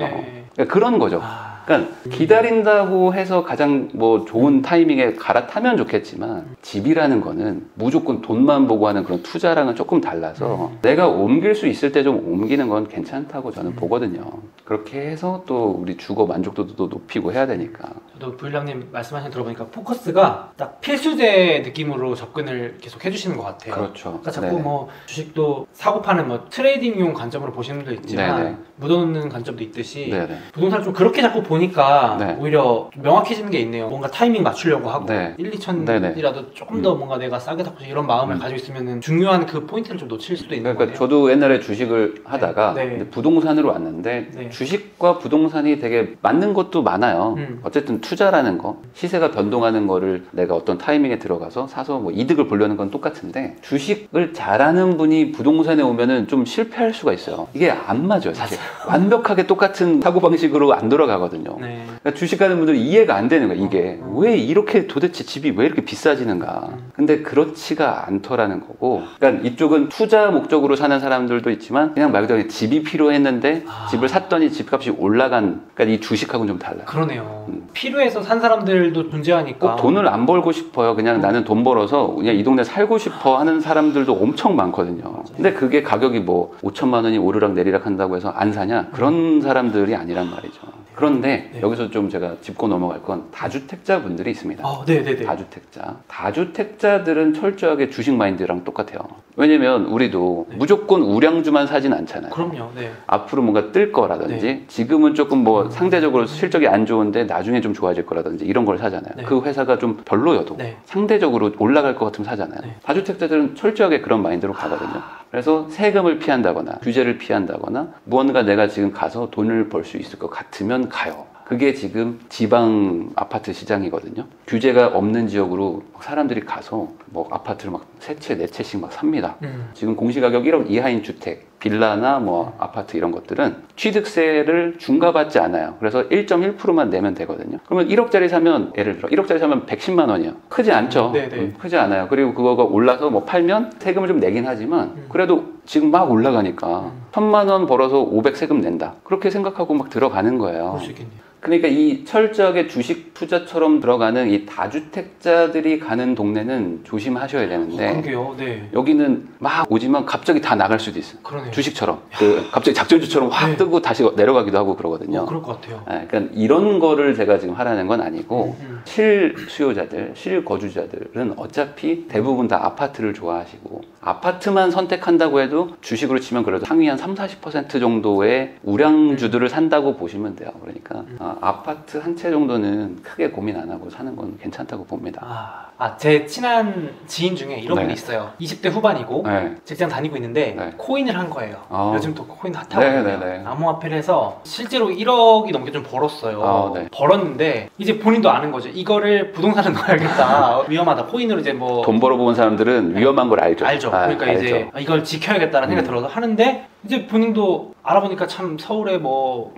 그러니까 그런 거죠. 그러니까 기다린다고 해서 가장 뭐 좋은 타이밍에 갈아타면 좋겠지만 집이라는 거는 무조건 돈만 보고 하는 그런 투자랑은 조금 달라서 내가 옮길 수 있을 때 좀 옮기는 건 괜찮다고 저는 보거든요. 그렇게 해서 또 우리 주거 만족도도 높이고 해야 되니까. 저도 부일장님 말씀하신 거 들어보니까 포커스가 딱 필수제 느낌으로 접근을 계속 해주시는 것 같아요. 그렇죠. 그러니까 자꾸 뭐 주식도 사고 파는 뭐 트레이딩용 관점으로 보시는 분도 있지만 묻어놓는 관점도 있듯이 부동산을 좀 그렇게 자꾸 보니까 오히려 명확해지는 게 있네요. 뭔가 타이밍 맞추려고 하고 1, 2천이라도 조금 더 뭔가 내가 싸게 샀고 이런 마음을 가지고 있으면 중요한 그 포인트를 좀 놓칠 수도 있는 거예요. 저도 옛날에 주식을 하다가 부동산으로 왔는데 주식과 부동산이 되게 맞는 것도 많아요. 어쨌든 투자라는 거, 시세가 변동하는 거를 내가 어떤 타이밍에 들어가서 사서 뭐 이득을 보려는 건 똑같은데 주식을 잘하는 분이 부동산에 오면은 좀 실패할 수가 있어요. 이게 안 맞아요, 사실. 완벽하게 똑같은 사고방식으로 안 돌아가거든요. 그러니까 주식하는 분들은 이해가 안 되는 거예요. 이게 왜 이렇게 도대체 집이 왜 이렇게 비싸지는가. 근데 그렇지가 않더라는 거고, 그러니까 이쪽은 투자 목적으로 사는 사람들도 있지만 그냥 말 그대로 집이 필요했는데 집을 샀더니 집값이 올라간, 그러니까 이 주식하고는 좀 달라요. 그러네요. 필요해서 산 사람들도 존재하니까. 꼭 돈을 안 벌고 싶어요. 그냥 나는 돈 벌어서 그냥 이 동네 살고 싶어 하는 사람들도 엄청 많거든요. 근데 그게 가격이 뭐 5천만 원이 오르락 내리락 한다고 해서 안 사냐? 그런 사람들이 아니란 말이죠. 그런데 여기서 좀 제가 짚고 넘어갈 건 다주택자 분들이 있습니다. 다주택자. 다주택자들은 철저하게 주식 마인드랑 똑같아요. 왜냐면 우리도 무조건 우량주만 사진 않잖아요. 그럼요. 앞으로 뭔가 뜰 거라든지 지금은 조금 뭐 상대적으로 실적이 안 좋은데 나중에 좀 좋아질 거라든지 이런 걸 사잖아요. 그 회사가 좀 별로여도 상대적으로 올라갈 것 같으면 사잖아요. 다주택자들은 철저하게 그런 마인드로 가거든요. 그래서 세금을 피한다거나 규제를 피한다거나 무언가 내가 지금 가서 돈을 벌 수 있을 것 같으면 가요. 그게 지금 지방 아파트 시장이거든요. 규제가 없는 지역으로 사람들이 가서 뭐 아파트를 막 3채, 4채씩 막 삽니다. 지금 공시가격 1억 이하인 주택, 빌라나 뭐 아파트 이런 것들은 취득세를 중과받지 않아요. 그래서 1.1%만 내면 되거든요. 그러면 1억짜리 사면, 예를 들어 1억짜리 사면 110만 원이에요. 크지 않죠? 크지 않아요. 그리고 그거가 올라서 뭐 팔면 세금을 좀 내긴 하지만 그래도 지금 막 올라가니까 1,000만 원 벌어서 500 세금 낸다. 그렇게 생각하고 막 들어가는 거예요. 그럴 수 있겠네요. 그러니까 이 철저하게 주식 투자처럼 들어가는 이 다주택자들이 가는 동네는 조심하셔야 되는데 여기는 막 오지만 갑자기 다 나갈 수도 있어요. 주식처럼 갑자기 작전주처럼 확 뜨고 다시 내려가기도 하고 그러거든요. 그럴 것 같아요. 그러니까 이런 거를 제가 지금 하라는 건 아니고 실수요자들, 실거주자들은 어차피 대부분 다 아파트를 좋아하시고 아파트만 선택한다고 해도 주식으로 치면 그래도 상위 한 30-40% 정도의 우량주들을 산다고 보시면 돼요. 그러니까 아파트 한 채 정도는 크게 고민 안 하고 사는 건 괜찮다고 봅니다. 제 친한 지인 중에 이런 분이 있어요. 20대 후반이고 직장 다니고 있는데 코인을 한 거예요. 요즘 또 코인 핫하거든요. 암호화폐를 해서 실제로 1억이 넘게 좀 벌었어요. 벌었는데 이제 본인도 아는 거죠. 이거를 부동산에 넣어야겠다. 위험하다. 코인으로 이제 뭐 돈 벌어본 사람들은 위험한 걸 알죠. 그러니까 이제 이걸 지켜야겠다는 생각이 들어서 하는데 이제 본인도 알아보니까 참 서울에 뭐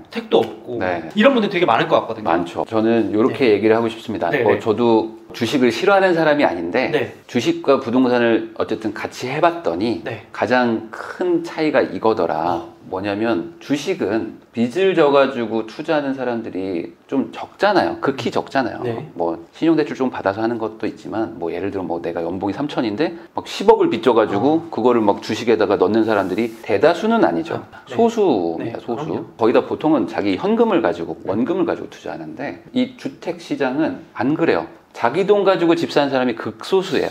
택도 없고 이런 분들 되게 많을 것 같거든요. 많죠. 저는 이렇게 얘기를 하고 싶습니다. 저도 주식을 싫어하는 사람이 아닌데 주식과 부동산을 어쨌든 같이 해봤더니 가장 큰 차이가 이거더라. 뭐냐면 주식은 빚을 져가지고 투자하는 사람들이 좀 적잖아요. 극히 적잖아요. 뭐 신용대출 좀 받아서 하는 것도 있지만 뭐 예를 들어 뭐 내가 연봉이 3천인데 막 10억을 빚져가지고 그거를 막 주식에다가 넣는 사람들이 대다수는 아니죠. 소수입니다. 소수. 거의 다 보통은 자기 현금을 가지고 원금을 가지고 투자하는데 이 주택 시장은 안 그래요. 자기 돈 가지고 집 사는 사람이 극소수예요.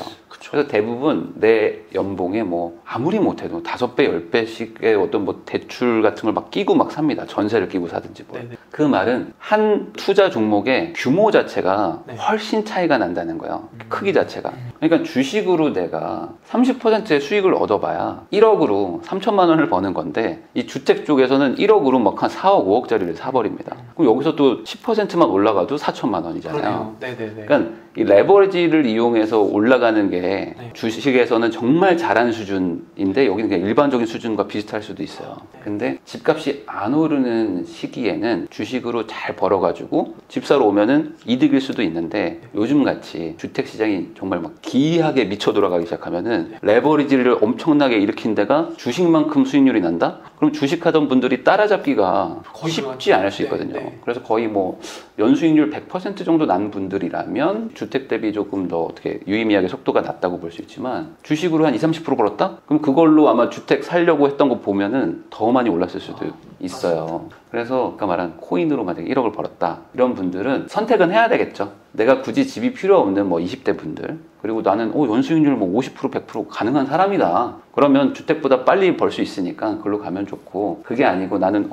그래서 대부분 내 연봉에 뭐 아무리 못해도 5배, 10배씩의 어떤 뭐 대출 같은 걸 막 끼고 막 삽니다. 전세를 끼고 사든지 뭐. 네네. 그 말은 한 투자 종목의 규모 자체가 네. 훨씬 차이가 난다는 거예요. 크기 자체가. 그러니까 주식으로 내가 30%의 수익을 얻어봐야 1억으로 3천만 원을 버는 건데 이 주택 쪽에서는 1억으로 막 한 4억, 5억짜리를 사버립니다. 그럼 여기서 또 10%만 올라가도 4천만 원이잖아요. 그러니까 이 레버리지를 이용해서 올라가는 게 네. 주식에서는 정말 잘하는 수준인데 여기는 그냥 일반적인 수준과 비슷할 수도 있어요. 근데 집값이 안 오르는 시기에는 주식으로 잘 벌어가지고 집 사러 오면은 이득일 수도 있는데 요즘같이 주택시장이 정말 막 기이하게 미쳐 돌아가기 시작하면은 레버리지를 엄청나게 일으킨 데가 주식만큼 수익률이 난다? 그럼 주식하던 분들이 따라잡기가 쉽지 않을 수 있거든요. 네. 그래서 거의 뭐 연수익률 100% 정도 난 분들이라면 주택 대비 조금 더 어떻게 유의미하게 속도가 낮다고 볼 수 있지만 주식으로 한 20, 30% 벌었다? 그럼 그걸로 아마 주택 살려고 했던 거 보면은 더 많이 올랐을 수도 있어요. 그래서 아까 말한 코인으로 만약에 1억을 벌었다 이런 분들은 선택은 해야 되겠죠. 내가 굳이 집이 필요 없는 뭐 20대 분들 그리고 나는 연수익률 뭐 50% 100% 가능한 사람이다. 그러면 주택보다 빨리 벌 수 있으니까 그걸로 가면 좋고 그게 아니고 나는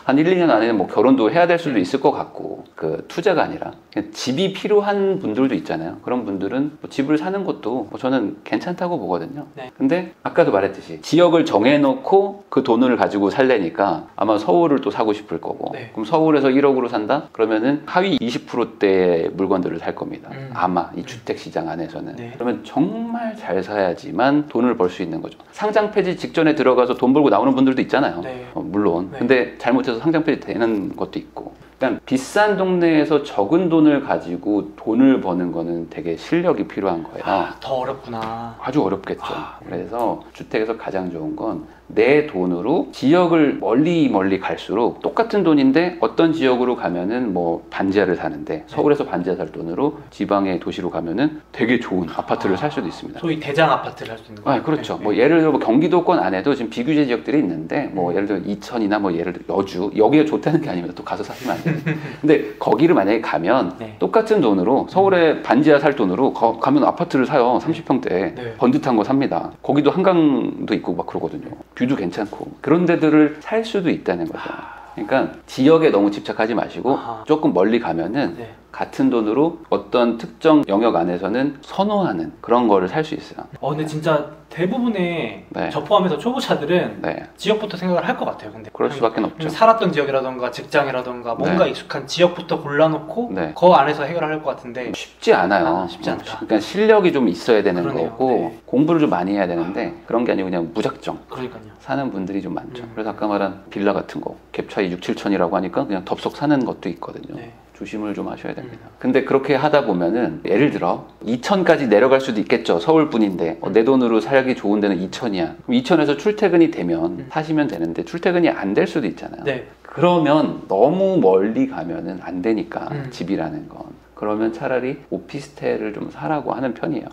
한 1, 2년 안에는 뭐 결혼도 해야 될 수도 있을 것 같고 그 투자가 아니라 그냥 집이 필요한 분들도 있잖아요. 그런 분들은 뭐 집을 사는 것도 뭐 저는 괜찮다고 보거든요. 네. 근데 아까도 말했듯이 지역을 정해놓고 그 돈을 가지고 살려니까 아마 서울을 또 사고 싶을 거고 네. 그럼 서울에서 1억으로 산다? 그러면은 하위 20%대의 물건들을 살 겁니다. 아마 이 주택시장 안에서는. 네. 그러면 정말 잘 사야지만 돈을 벌 수 있는 거죠. 상장 폐지 직전에 들어가서 돈 벌고 나오는 분들도 있잖아요. 네. 물론. 네. 근데 잘못해서 상장 폐지 되는 것도 있고. 그러니까 비싼 동네에서 적은 돈을 가지고 돈을 버는 거는 되게 실력이 필요한 거예요. 더 어렵구나. 아주 어렵겠죠. 그래서 주택에서 가장 좋은 건 내 돈으로 지역을 멀리 갈수록 똑같은 돈인데 어떤 지역으로 가면은 뭐 반지하를 사는데 서울에서 반지하 살 돈으로 지방의 도시로 가면은 되게 좋은 아파트를 살 수도 있습니다. 소위 대장 아파트를 살 수 있는 거예요. 그렇죠. 네. 뭐 예를 들어 뭐 경기도권 안에도 지금 비규제 지역들이 있는데 뭐 예를 들어 이천이나 뭐 예를 들어 여주 여기가 좋다는 게 아닙니다. 또 가서 사시면 안 돼요. 근데 거기를 만약에 가면 네. 똑같은 돈으로 서울에 반지하 살 돈으로 가면 아파트를 사요. 30평대 네. 번듯한 거 삽니다. 거기도 한강도 있고 막 그러거든요. 뷰도 괜찮고 그런 데들을 살 수도 있다는 거죠. 그러니까 지역에 너무 집착하지 마시고 조금 멀리 가면은 네. 같은 돈으로 어떤 특정 영역 안에서는 선호하는 그런 거를 살 수 있어요. 근데 진짜 대부분의 네. 저 포함해서 초보자들은 네. 지역부터 생각을 할 것 같아요. 근데 그럴 수밖에 없죠. 살았던 지역이라던가 직장이라던가 뭔가 네. 익숙한 지역부터 골라놓고 네. 그 안에서 해결할 것 같은데 쉽지 않아요. 쉽지 않다. 그러니까 실력이 좀 있어야 되는 그러네요. 거고 네. 공부를 좀 많이 해야 되는데 그런 게 아니고 그냥 무작정 그러니까요. 사는 분들이 좀 많죠. 그래서 아까 말한 빌라 같은 거 갭 차이 6, 7천이라고 하니까 그냥 덥석 사는 것도 있거든요. 네. 조심을 좀 하셔야 됩니다. 근데 그렇게 하다 보면은 예를 들어 2천까지 내려갈 수도 있겠죠. 서울뿐인데 내 돈으로 살기 좋은 데는 2천이야. 그럼 2천에서 출퇴근이 되면 사시면 되는데 출퇴근이 안 될 수도 있잖아요. 네. 그러면 너무 멀리 가면은 안 되니까 집이라는 건. 그러면 차라리 오피스텔을 좀 사라고 하는 편이에요.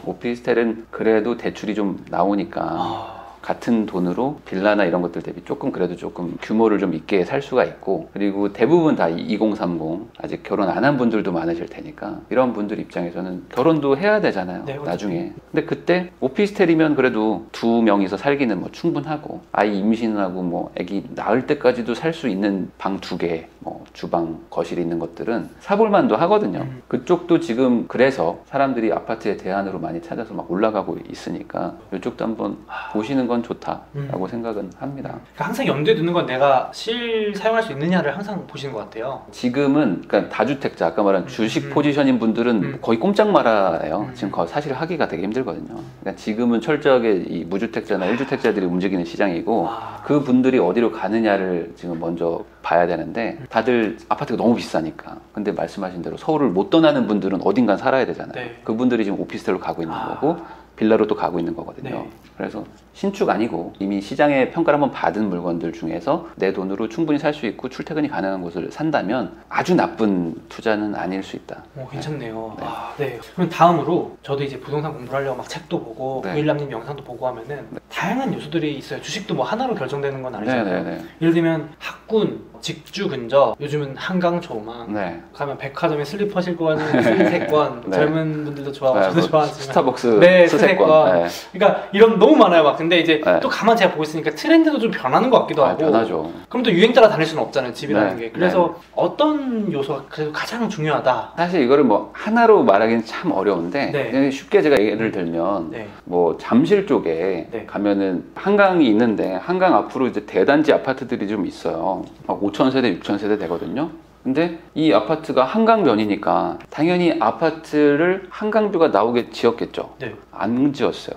오피스텔은 그래도 대출이 좀 나오니까 같은 돈으로 빌라나 이런 것들 대비 조금 그래도 조금 규모를 좀 있게 살 수가 있고 그리고 대부분 다 2030 아직 결혼 안 한 분들도 많으실 테니까 이런 분들 입장에서는 결혼도 해야 되잖아요. 네, 나중에. 근데 그때 오피스텔이면 그래도 2명이서 살기는 뭐 충분하고 아이 임신하고 뭐 아기 낳을 때까지도 살 수 있는 방 2개 뭐 주방 거실이 있는 것들은 사볼 만도 하거든요. 그쪽도 지금 그래서 사람들이 아파트의 대안으로 많이 찾아서 막 올라가고 있으니까 이쪽도 한번 보시는 건 좋다라고 생각은 합니다. 그러니까 항상 염두에 두는 건 내가 사용할 수 있느냐를 항상 보시는 것 같아요. 지금은 그러니까 다주택자 아까 말한 주식 포지션인 분들은 거의 꼼짝 말아요. 지금 사실 하기가 되게 힘들거든요. 그러니까 지금은 철저하게 이 무주택자나 1주택자들이 움직이는 시장이고 그 분들이 어디로 가느냐를 지금 먼저 봐야 되는데 다들 아파트가 너무 비싸니까 근데 말씀하신 대로 서울을 못 떠나는 분들은 어딘간 살아야 되잖아요. 네. 그분들이 지금 오피스텔로 가고 있는 거고 빌라로 또 가고 있는 거거든요. 네. 그래서 신축 아니고 이미 시장의 평가를 한번 받은 물건들 중에서 내 돈으로 충분히 살 수 있고 출퇴근이 가능한 곳을 산다면 아주 나쁜 투자는 아닐 수 있다. 괜찮네요. 네. 네. 그럼 다음으로 저도 이제 부동산 공부를 하려고 막 책도 보고 구일남님 영상도 보고 하면은 다양한 요소들이 있어요. 주식도 뭐 하나로 결정되는 건 아니잖아요. 예를 들면 학군, 직주 근접, 요즘은 한강 조망, 네. 가면 백화점에 슬리퍼 신고 가는 수세권, 네. 젊은 분들도 좋아하고 네, 저도 뭐 좋아하지만 스타벅스 네, 수세권. 네. 그러니까 이런 너무 많아요. 막 근데 이제 네. 또 가만 제가 보고 있으니까 트렌드도 좀 변하는 것 같기도 하고. 변하죠. 그럼 또 유행 따라 다닐 수는 없잖아요, 집이라는 네. 게. 그래서 네. 어떤 요소가 그래도 가장 중요하다. 사실 이거를 뭐 하나로 말하기는 참 어려운데 네. 그냥 쉽게 제가 예를 들면 네. 뭐 잠실 쪽에 네. 가면은 한강이 있는데 한강 앞으로 이제 대단지 아파트들이 좀 있어요. 막 5,000세대, 6,000세대 되거든요. 근데 이 아파트가 한강변이니까 당연히 아파트를 한강뷰가 나오게 지었겠죠. 네. 안 지었어요.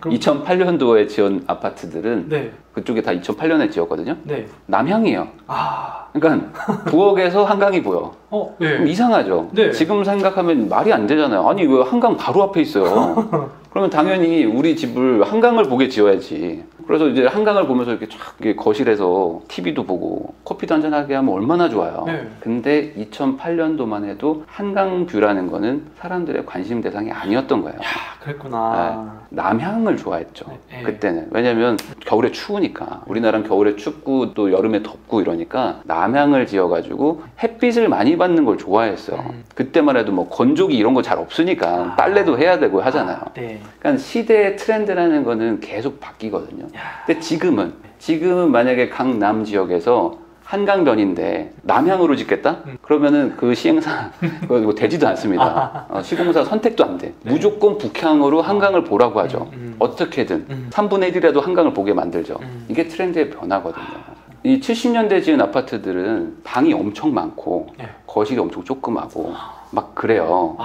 그럼... 2008년도에 지은 아파트들은 네. 그쪽에 다 2008년에 지었거든요. 네. 남향이에요. 아. 그러니까 부엌에서 한강이 보여. 네. 그럼 이상하죠. 네. 지금 생각하면 말이 안 되잖아요. 아니 왜 한강 바로 앞에 있어요. 그러면 당연히 우리 집을 한강을 보게 지어야지. 그래서 이제 한강을 보면서 이렇게 쫙 거실에서 TV도 보고 커피도 한잔하게 하면 얼마나 좋아요. 네. 근데 2008년도만 해도 한강뷰라는 거는 사람들의 관심 대상이 아니었던 거예요. 야, 그랬구나. 네. 남향을 좋아했죠. 네. 그때는. 왜냐면 겨울에 추우니까. 우리나라는 겨울에 춥고 또 여름에 덥고 이러니까 남향을 지어가지고 햇빛을 많이 받는 걸 좋아했어요. 그때만 해도 뭐 건조기 이런 거 잘 없으니까 빨래도 해야 되고 하잖아요. 네. 그러니까 시대의 트렌드라는 거는 계속 바뀌거든요. 근데 지금은 만약에 강남 지역에서 한강변인데 남향으로 짓겠다? 그러면은 그 시행사 그거 되지도 않습니다. 시공사 선택도 안 돼. 네. 무조건 북향으로 한강을 보라고 하죠. 어떻게든 3분의 1이라도 한강을 보게 만들죠. 이게 트렌드의 변화거든요. 이 70년대 지은 아파트들은 방이 엄청 많고 네. 거실이 엄청 조그마고 막 그래요.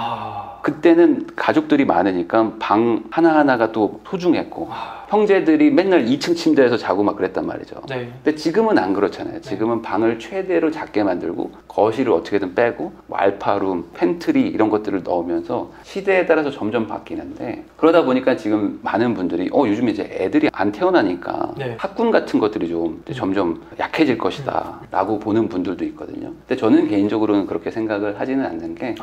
그때는 가족들이 많으니까 방 하나하나가 또 소중했고 형제들이 맨날 2층 침대에서 자고 막 그랬단 말이죠. 네. 근데 지금은 안 그렇잖아요. 지금은 방을 최대로 작게 만들고 거실을 어떻게든 빼고 뭐 알파룸, 팬트리 이런 것들을 넣으면서 시대에 따라서 점점 바뀌는데 그러다 보니까 지금 많은 분들이 요즘 이제 애들이 안 태어나니까 네. 학군 같은 것들이 좀 점점 약해질 것이다 라고 보는 분들도 있거든요. 근데 저는 개인적으로는 그렇게 생각을 하지는 않는 게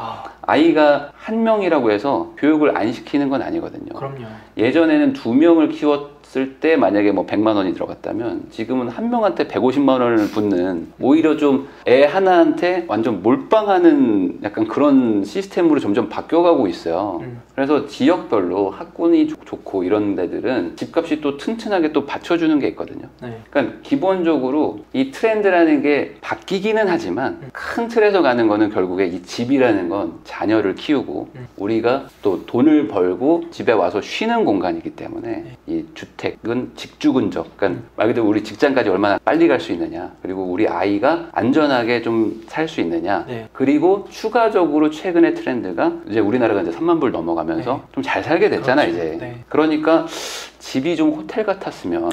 아이가 한 명이라고 해서 교육을 안 시키는 건 아니거든요. 그럼요. 예전에는 2명을 키웠을 때 만약에 뭐 100만 원이 들어갔다면 지금은 한 명한테 150만 원을 붓는 오히려 좀 애 하나한테 완전 몰빵하는 약간 그런 시스템으로 점점 바뀌어가고 있어요. 그래서 지역별로 학군이 좋고 이런 데들은 집값이 또 튼튼하게 또 받쳐주는 게 있거든요. 네. 그러니까 기본적으로 이 트렌드라는 게 바뀌기는 하지만 큰 틀에서 가는 거는 결국에 이 집이라는 건 자녀를 키우고 우리가 또 돈을 벌고 집에 와서 쉬는 공간이기 때문에 이 주택은 직주 근접, 그러니까 말 그대로 우리 직장까지 얼마나 빨리 갈 수 있느냐, 그리고 우리 아이가 안전하게 좀 살 수 있느냐, 네. 그리고 추가적으로 최근의 트렌드가 이제 우리나라가 이제 3만 불 넘어가면서 네. 좀 잘 살게 됐잖아. 그렇죠. 이제. 네. 그러니까 집이 좀 호텔 같았으면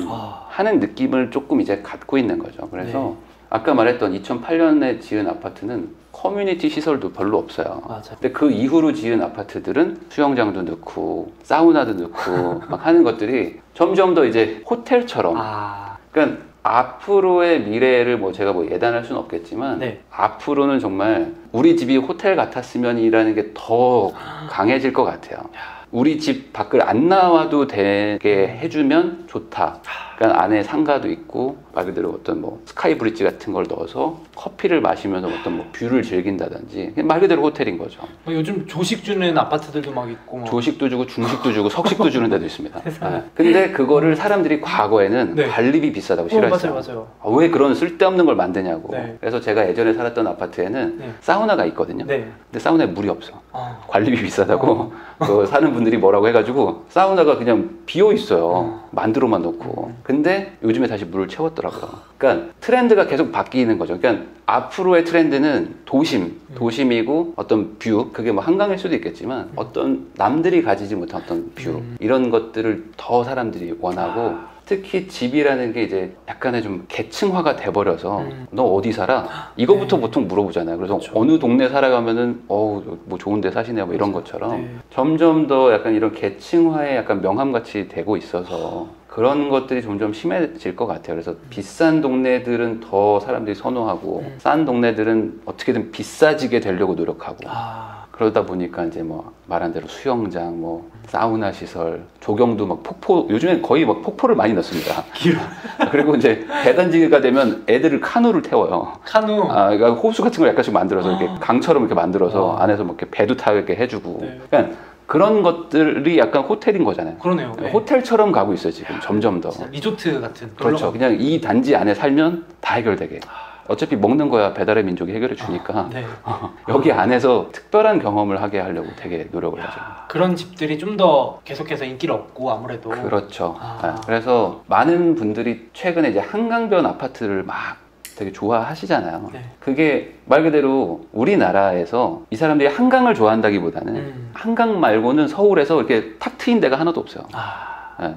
하는 느낌을 조금 이제 갖고 있는 거죠. 그래서 네. 아까 말했던 2008년에 지은 아파트는 커뮤니티 시설도 별로 없어요. 맞아. 근데 그 이후로 지은 아파트들은 수영장도 넣고 사우나도 넣고 막 하는 것들이 점점 더 이제 호텔처럼. 그러니까 앞으로의 미래를 뭐 제가 뭐 예단할 수는 없겠지만 네. 앞으로는 정말 우리 집이 호텔 같았으면이라는 게 더 강해질 것 같아요. 우리 집 밖을 안 나와도 되게 해주면 좋다. 그러니까 안에 상가도 있고 말 그대로 어떤 뭐 스카이 브릿지 같은 걸 넣어서 커피를 마시면서 어떤 뭐 뷰를 즐긴다든지 말 그대로 호텔인 거죠. 요즘 조식 주는 아파트들도 막 있고 막. 조식도 주고 중식도 주고 석식도 주는 데도 있습니다. 네. 근데 그거를 사람들이 과거에는 네. 관리비 비싸다고 싫어했어요. 맞아요. 왜 그런 쓸데없는 걸 만드냐고. 네. 그래서 제가 예전에 살았던 아파트에는 네. 사우나가 있거든요. 네. 근데 사우나에 물이 없어. 관리비 비싸다고 그 사는 분들이 뭐라고 해가지고 사우나가 그냥 비어 있어요. 만들어만 놓고. 근데 요즘에 다시 물을 채웠더라고요. 그러니까 트렌드가 계속 바뀌는 거죠. 그러니까 앞으로의 트렌드는 도심이고 어떤 뷰, 그게 뭐 한강일 수도 있겠지만 어떤 남들이 가지지 못한 어떤 뷰, 이런 것들을 더 사람들이 원하고 특히 집이라는 게 이제 약간의 좀 계층화가 돼버려서 너 어디 살아? 이거부터 네. 보통 물어보잖아요. 그래서 그렇죠. 어느 동네 살아가면은 뭐 좋은 데 사시네요 뭐 이런 것처럼 네. 점점 더 약간 이런 계층화에 약간 명함같이 되고 있어서 그런 것들이 점점 심해질 것 같아요. 그래서 비싼 동네들은 더 사람들이 선호하고 싼 동네들은 어떻게든 비싸지게 되려고 노력하고 그러다 보니까 이제 뭐 말한 대로 수영장, 뭐 사우나 시설, 조경도 막 폭포, 요즘엔 거의 막 폭포를 많이 넣습니다. 그리고 이제 대단지가 되면 애들을 카누를 태워요. 카누? 그러니까 호수 같은 걸 약간씩 만들어서 이렇게 강처럼 이렇게 만들어서 안에서 뭐 이렇게 배도 타게 해주고. 네. 그러니까 그런 것들이 약간 호텔인 거잖아요. 그러네요. 네. 호텔처럼 가고 있어요, 지금. 점점 더. 리조트 같은. 그렇죠. 그냥 이 단지 안에 살면 다 해결되게. 어차피 먹는 거야 배달의 민족이 해결해 주니까 네. 여기 안에서 특별한 경험을 하게 하려고 되게 노력을 하죠. 그런 집들이 좀 더 계속해서 인기를 얻고 아무래도. 그렇죠. 그래서 많은 분들이 최근에 이제 한강변 아파트를 막 되게 좋아하시잖아요. 네. 그게 말 그대로 우리나라에서 이 사람들이 한강을 좋아한다기보다는 한강 말고는 서울에서 이렇게 탁 트인 데가 하나도 없어요.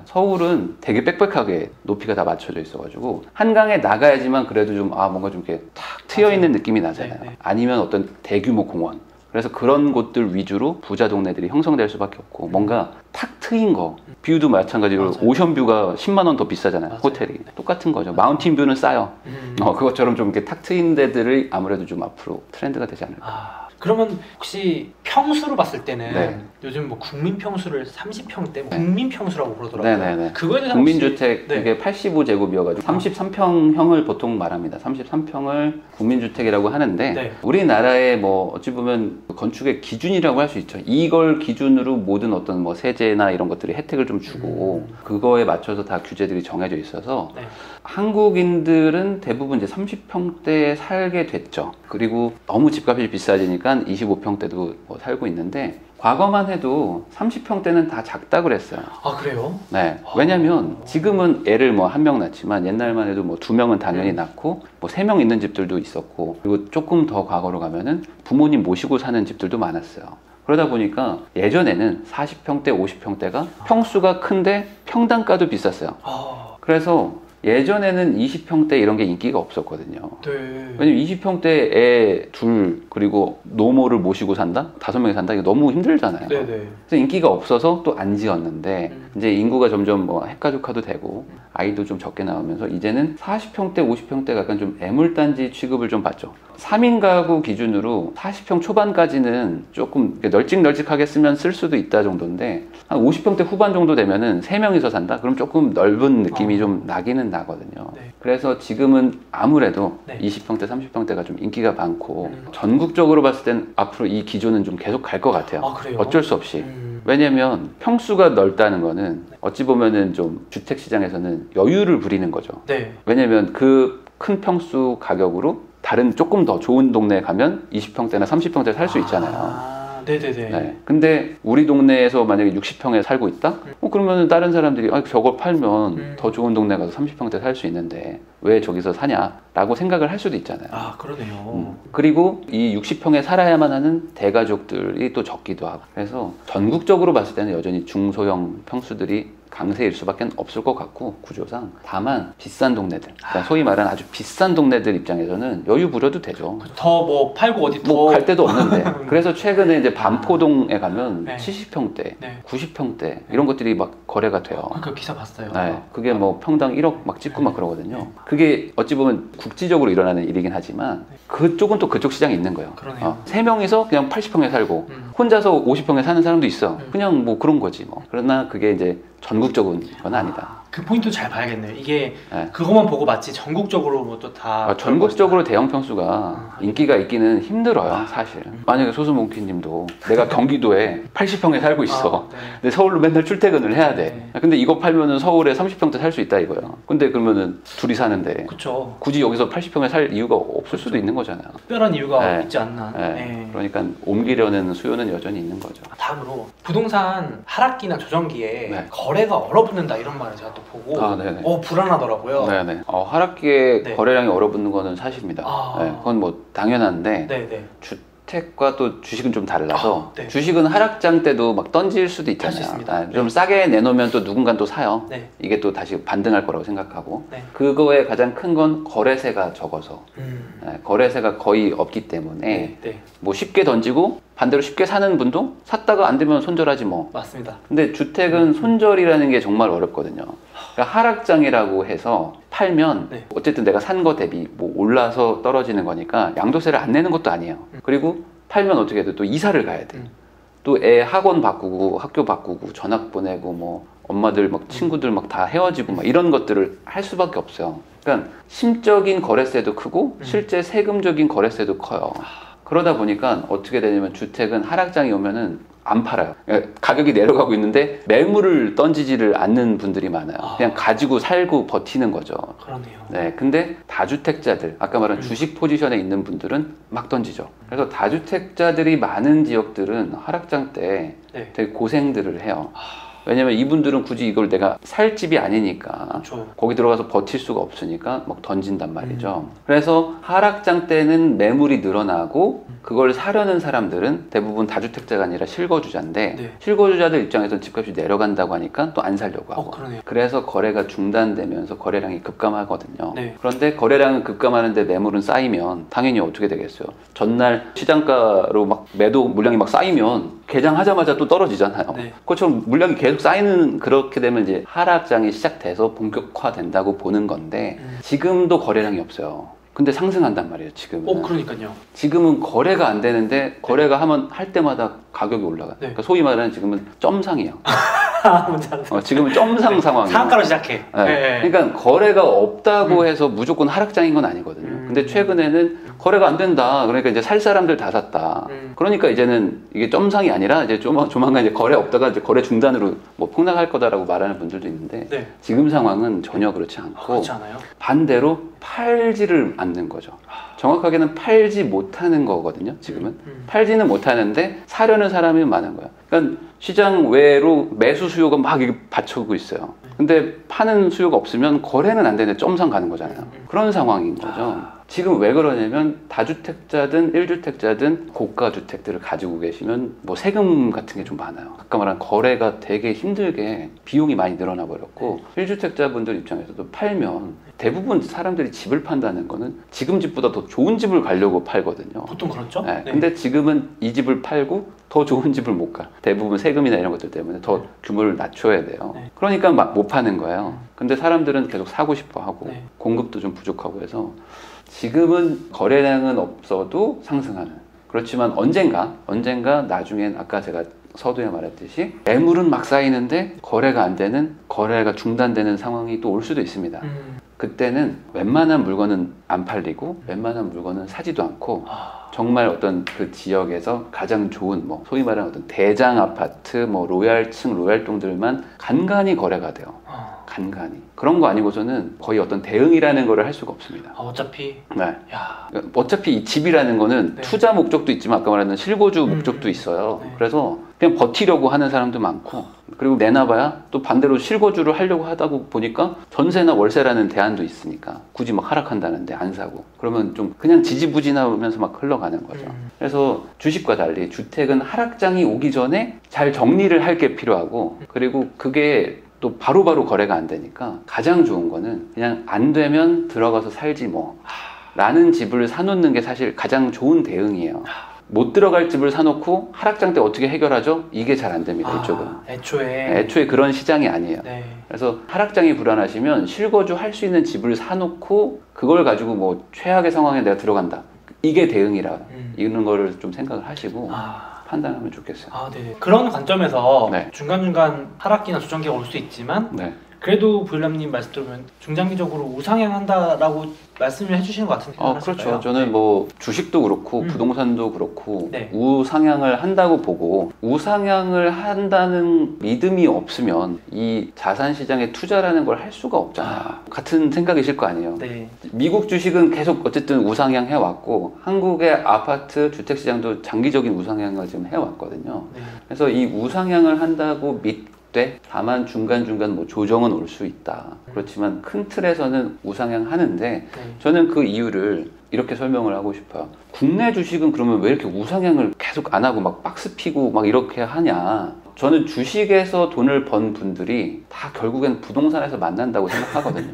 서울은 되게 빽빽하게 높이가 다 맞춰져 있어가지고 한강에 나가야지만 그래도 좀 뭔가 좀 이렇게 탁 트여 있는 느낌이 나잖아요. 네, 네. 아니면 어떤 대규모 공원. 그래서 그런 곳들 위주로 부자 동네들이 형성될 수밖에 없고 뭔가 탁 트인 거. 뷰도 마찬가지로 오션뷰가 10만 원 더 비싸잖아요. 맞아요. 호텔이. 똑같은 거죠. 마운틴뷰는 싸요. 그것처럼 좀 이렇게 탁 트인 데들이 아무래도 좀 앞으로 트렌드가 되지 않을까. 그러면 혹시 평수로 봤을 때는 네. 요즘 뭐 국민 평수를 30평대 국민 평수라고 그러더라고요. 네네네. 그거에 대해서 국민주택 네. 그게 85제곱이어가지고 33평형을 보통 말합니다. 33평을 국민주택이라고 하는데 네. 우리나라의 뭐 어찌 보면 건축의 기준이라고 할 수 있죠. 이걸 기준으로 모든 어떤 뭐 세제나 이런 것들이 혜택을 좀 주고 그거에 맞춰서 다 규제들이 정해져 있어서 네. 한국인들은 대부분 이제 30평대에 살게 됐죠. 그리고 너무 집값이 비싸지니까 25평대도 뭐 살고 있는데 과거만 해도 30평대는 다 작다 그랬어요. 아 그래요? 네. 왜냐면 지금은 애를 뭐 한 명 낳지만 옛날만 해도 뭐 2명은 당연히 낳고 뭐 3명 있는 집들도 있었고 그리고 조금 더 과거로 가면은 부모님 모시고 사는 집들도 많았어요. 그러다 보니까 예전에는 40평대, 50평대가 평수가 큰데 평당가도 비쌌어요. 그래서 예전에는 20평대 이런 게 인기가 없었거든요. 네. 왜냐면 20평대 애 둘 그리고 노모를 모시고 산다? 5명이 산다? 이거 너무 힘들잖아요. 네네. 그래서 인기가 없어서 또 안 지었는데 이제 인구가 점점 뭐 핵가족화도 되고 아이도 좀 적게 나오면서 이제는 40평대, 50평대가 약간 좀 애물단지 취급을 좀 받죠. 3인 가구 기준으로 40평 초반까지는 조금 널찍널찍하게 쓰면 쓸 수도 있다 정도인데 한 50평대 후반 정도 되면은 3명이서 산다? 그럼 조금 넓은 느낌이 좀 나기는 나거든요. 네. 그래서 지금은 아무래도 네. 20평대, 30평대가 좀 인기가 많고 전국적으로 봤을 땐 앞으로 이 기조는 좀 계속 갈 것 같아요. 그래요? 어쩔 수 없이. 왜냐면 평수가 넓다는 거는 어찌 보면은 좀 주택 시장에서는 여유를 부리는 거죠. 네. 왜냐면 그 큰 평수 가격으로 다른 조금 더 좋은 동네에 가면 20평대나 30평대 살 수 있잖아요. 네네네. 네. 근데 우리 동네에서 만약에 60평에 살고 있다? 그러면 다른 사람들이 저걸 팔면 더 좋은 동네 가서 30평대 살 수 있는데 왜 저기서 사냐? 라고 생각을 할 수도 있잖아요. 그러네요. 그리고 이 60평에 살아야만 하는 대가족들이 또 적기도 하고 그래서 전국적으로 봤을 때는 여전히 중소형 평수들이 강세일 수밖에 없을 것 같고 구조상 다만 비싼 동네들 그러니까 소위 말하는 아주 비싼 동네들 입장에서는 여유 부려도 되죠. 더 뭐 팔고 어디 더 뭐 갈 데도 없는데 그래서 최근에 이제 반포동에 가면 네. 70평대, 네. 90평대 이런 것들이 막 거래가 돼요. 그 기사 봤어요. 네. 그게 뭐 평당 1억 막 찍고 막 그러거든요. 그게 어찌 보면 국지적으로 일어나는 일이긴 하지만 그쪽은 또 그쪽 시장이 있는 거예요. 그러네요. 3명이서 그냥 80평에 살고 혼자서 50평에 사는 사람도 있어. 그냥 뭐 그런 거지 뭐. 그러나 그게 이제 전국적인 건 아니다. 그 포인트 잘 봐야겠네요. 이게 그것만 보고 마치 전국적으로 뭐 또 다 전국적으로 대형 평수가 인기가 있기는 힘들어요, 사실. 만약에 소수몽키님도 내가 경기도에 80평에 살고 있어. 근데 서울로 맨날 출퇴근을 해야 돼. 근데 이거 팔면은 서울에 30평대 살 수 있다 이거예요. 근데 그러면은 둘이 사는데 그쵸. 굳이 여기서 80평에 살 이유가 없을 수도 있는 거잖아요. 특별한 이유가 있지 않나. 그러니까 옮기려는 수요는 여전히 있는 거죠. 다음으로 부동산 하락기나 조정기에 거래가 얼어붙는다 이런 말을 제가 또 보고 불안하더라고요. 네네. 하락기에 거래량이 얼어붙는 거는 사실입니다. 그건 뭐 당연한데 주택과 또 주식은 좀 달라서 주식은 하락장 때도 막 던질 수도 있잖아요. 좀 싸게 내놓으면 또 누군가 또 사요. 이게 또 다시 반등할 거라고 생각하고 그거의 가장 큰 건 거래세가 적어서 거래세가 거의 없기 때문에 뭐 쉽게 던지고 반대로 쉽게 사는 분도 샀다가 안 되면 손절하지 뭐. 맞습니다. 근데 주택은 손절이라는 게 정말 어렵거든요. 그러니까 하락장이라고 해서 팔면 어쨌든 내가 산 거 대비 뭐 올라서 떨어지는 거니까 양도세를 안 내는 것도 아니에요. 그리고 팔면 어떻게 돼? 또 이사를 가야 돼. 또 애 학원 바꾸고 학교 바꾸고 전학 보내고 뭐 엄마들 막 친구들 막 다 헤어지고 막 이런 것들을 할 수밖에 없어요. 그러니까 심적인 거래세도 크고 실제 세금적인 거래세도 커요. 그러다 보니까 어떻게 되냐면 주택은 하락장이 오면은 안 팔아요. 그러니까 가격이 내려가고 있는데 매물을 던지지를 않는 분들이 많아요. 그냥 가지고 살고 버티는 거죠. 그러네요. 네, 근데 다주택자들, 아까 말한 주식 포지션에 있는 분들은 막 던지죠. 그래서 다주택자들이 많은 지역들은 하락장 때 되게 고생들을 해요. 왜냐면 이분들은 굳이 이걸 내가 살 집이 아니니까 그렇죠. 거기 들어가서 버틸 수가 없으니까 막 던진단 말이죠. 그래서 하락장 때는 매물이 늘어나고 그걸 사려는 사람들은 대부분 다주택자가 아니라 실거주자인데 실거주자들 입장에서는 집값이 내려간다고 하니까 또 안 살려고 하고 그래서 거래가 중단되면서 거래량이 급감하거든요. 그런데 거래량은 급감하는데 매물은 쌓이면 당연히 어떻게 되겠어요? 전날 시장가로 막 매도 물량이 막 쌓이면 개장하자마자 또 떨어지잖아요. 그것처럼 물량이 계속 쌓이는 그렇게 되면 이제 하락장이 시작돼서 본격화된다고 보는 건데 지금도 거래량이 없어요. 근데 상승한단 말이에요, 지금은. 그러니까요. 지금은 거래가 안 되는데 거래가 할 때마다 가격이 올라가요. 그러니까 소위 말하는 지금은 점상이에요. 지금은 점상 상황이에요. 상한가로 시작해. 그러니까 거래가 없다고 해서 무조건 하락장인 건 아니거든요. 근데 최근에는 거래가 안 된다. 그러니까 이제 살 사람들 다 샀다. 그러니까 이제는 이게 점상이 아니라 이제 조만간 이제 거래 없다가 이제 거래 중단으로 뭐 폭락할 거다라고 말하는 분들도 있는데 지금 상황은 전혀 그렇지 않고 그렇지 않아요? 반대로 팔지를 않는 거죠. 정확하게는 팔지 못하는 거거든요. 지금은 팔지는 못하는데 사려는 사람이 많은 거예요. 그러니까 시장 외로 매수 수요가 막 이렇게 받쳐오고 있어요. 근데 파는 수요가 없으면 거래는 안 되는데 점상 가는 거잖아요. 그런 상황인 거죠. 지금 왜 그러냐면 다주택자든 1주택자든 고가 주택들을 가지고 계시면 뭐 세금 같은 게 좀 많아요. 아까 말한 거래가 되게 힘들게 비용이 많이 늘어나 버렸고 1주택자분들 입장에서도 팔면 대부분 사람들이 집을 판다는 거는 지금 집보다 더 좋은 집을 가려고 팔거든요. 보통 그렇죠? 근데 지금은 이 집을 팔고 더 좋은 집을 못 가. 대부분 세금이나 이런 것들 때문에 더 규모를 낮춰야 돼요. 그러니까 막 못 파는 거예요. 근데 사람들은 계속 사고 싶어 하고 공급도 좀 부족하고 해서 지금은 거래량은 없어도 상승하는. 그렇지만 언젠가 나중엔 아까 제가 서두에 말했듯이 매물은 막 쌓이는데 거래가 안 되는, 거래가 중단되는 상황이 또 올 수도 있습니다. 그때는 웬만한 물건은 안 팔리고 웬만한 물건은 사지도 않고 정말 어떤 그 지역에서 가장 좋은 뭐 소위 말하는 어떤 대장 아파트, 뭐 로얄층, 로얄동들만 간간히 거래가 돼요. 간간히. 그런 거 아니고서는 거의 어떤 대응이라는 거를 할 수가 없습니다. 어차피? 어차피 이 집이라는 거는 투자 목적도 있지만 아까 말했던 실거주 목적도 있어요. 그래서 그냥 버티려고 하는 사람도 많고 그리고 내놔봐야 또 반대로 실거주를 하려고 하다 보니까 전세나 월세라는 대안도 있으니까 굳이 막 하락한다는데 안 사고 그러면 좀 그냥 지지부진하면서 막 흘러가는 거죠. 그래서 주식과 달리 주택은 하락장이 오기 전에 잘 정리를 할 게 필요하고 그리고 그게 또 바로바로 거래가 안 되니까 가장 좋은 거는 그냥 안 되면 들어가서 살지 뭐 라는 집을 사놓는 게 사실 가장 좋은 대응이에요. 못 들어갈 집을 사놓고 하락장 때 어떻게 해결하죠? 이게 잘 안 됩니다. 이쪽은 애초에 그런 시장이 아니에요. 그래서 하락장이 불안하시면 실거주 할 수 있는 집을 사놓고 그걸 가지고 뭐 최악의 상황에 내가 들어간다. 이게 대응이라 이런 거를 좀 생각을 하시고 판단하면 좋겠어요. 그런 관점에서 중간중간 하락기나 조정기가 올 수 있지만 그래도 부일남님 말씀 들으면 중장기적으로 우상향한다라고 말씀을 해주시는 것 같은데. 그렇죠. 저는 뭐 주식도 그렇고 부동산도 그렇고 우상향을 한다고 보고 우상향을 한다는 믿음이 없으면 이 자산 시장에 투자라는 걸 할 수가 없잖아요. 같은 생각이실 거 아니에요. 미국 주식은 계속 어쨌든 우상향 해왔고 한국의 아파트 주택 시장도 장기적인 우상향을 지금 해왔거든요. 그래서 이 우상향을 한다고 다만 중간중간 뭐 조정은 올 수 있다. 그렇지만 큰 틀에서는 우상향 하는데 저는 그 이유를 이렇게 설명을 하고 싶어요. 국내 주식은 그러면 왜 이렇게 우상향을 계속 안 하고 막 박스 피고 막 이렇게 하냐. 저는 주식에서 돈을 번 분들이 다 결국엔 부동산에서 만난다고 생각하거든요.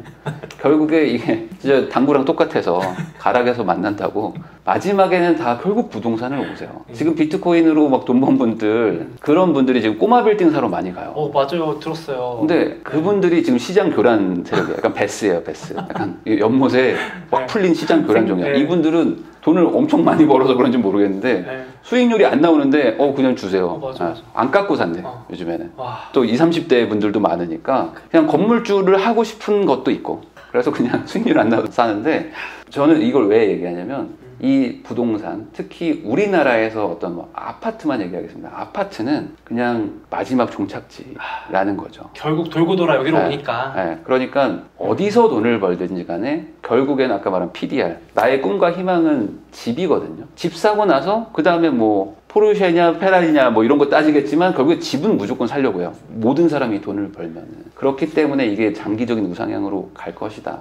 결국에 이게 진짜 당구랑 똑같아서 가락에서 만난다고 마지막에는 다 결국 부동산을 오세요. 지금 비트코인으로 막 돈 번 분들, 그런 분들이 지금 꼬마 빌딩 사러 많이 가요. 맞아요. 들었어요. 근데 그분들이 지금 시장 교란 세력이에요. 약간 베스예요, 베스. 약간 연못에 막 풀린 시장 교란 종이야. 이분들은 돈을 엄청 많이 벌어서 그런지 모르겠는데 수익률이 안 나오는데 그냥 주세요. 맞아. 안 깎고 산대 요즘에는. 와. 또 20, 30대 분들도 많으니까 그냥 건물주를 하고 싶은 것도 있고 그래서 그냥 수익률 안 나도 사는데 저는 이걸 왜 얘기하냐면 이 부동산, 특히 우리나라에서 어떤 뭐 아파트만 얘기하겠습니다. 아파트는 그냥 마지막 종착지라는 거죠. 결국 돌고 돌아 여기로 오니까. 네. 그러니까 어디서 돈을 벌든지 간에 결국엔 아까 말한 PDR, 나의 꿈과 희망은 집이거든요. 집 사고 나서 그 다음에 뭐 포르쉐냐 페라리냐 뭐 이런 거 따지겠지만 결국에 집은 무조건 살려고요. 모든 사람이 돈을 벌면은. 그렇기 때문에 이게 장기적인 우상향으로 갈 것이다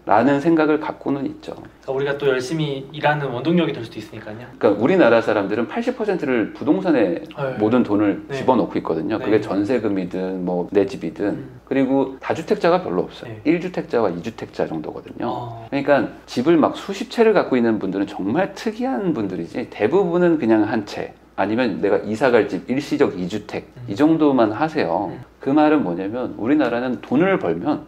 라는 생각을 갖고는 있죠. 그러니까 우리가 또 열심히 일하는 원동력이 될 수도 있으니까요. 그러니까 우리나라 사람들은 80%를 부동산에 모든 돈을 집어넣고 있거든요. 그게 전세금이든 뭐 내 집이든. 그리고 다주택자가 별로 없어요. 1주택자와 2주택자 정도거든요. 그러니까 집을 막 수십 채를 갖고 있는 분들은 정말 특이한 분들이지 대부분은 그냥 한 채 아니면 내가 이사갈 집 일시적 2주택 이 정도만 하세요. 그 말은 뭐냐면 우리나라는 돈을 벌면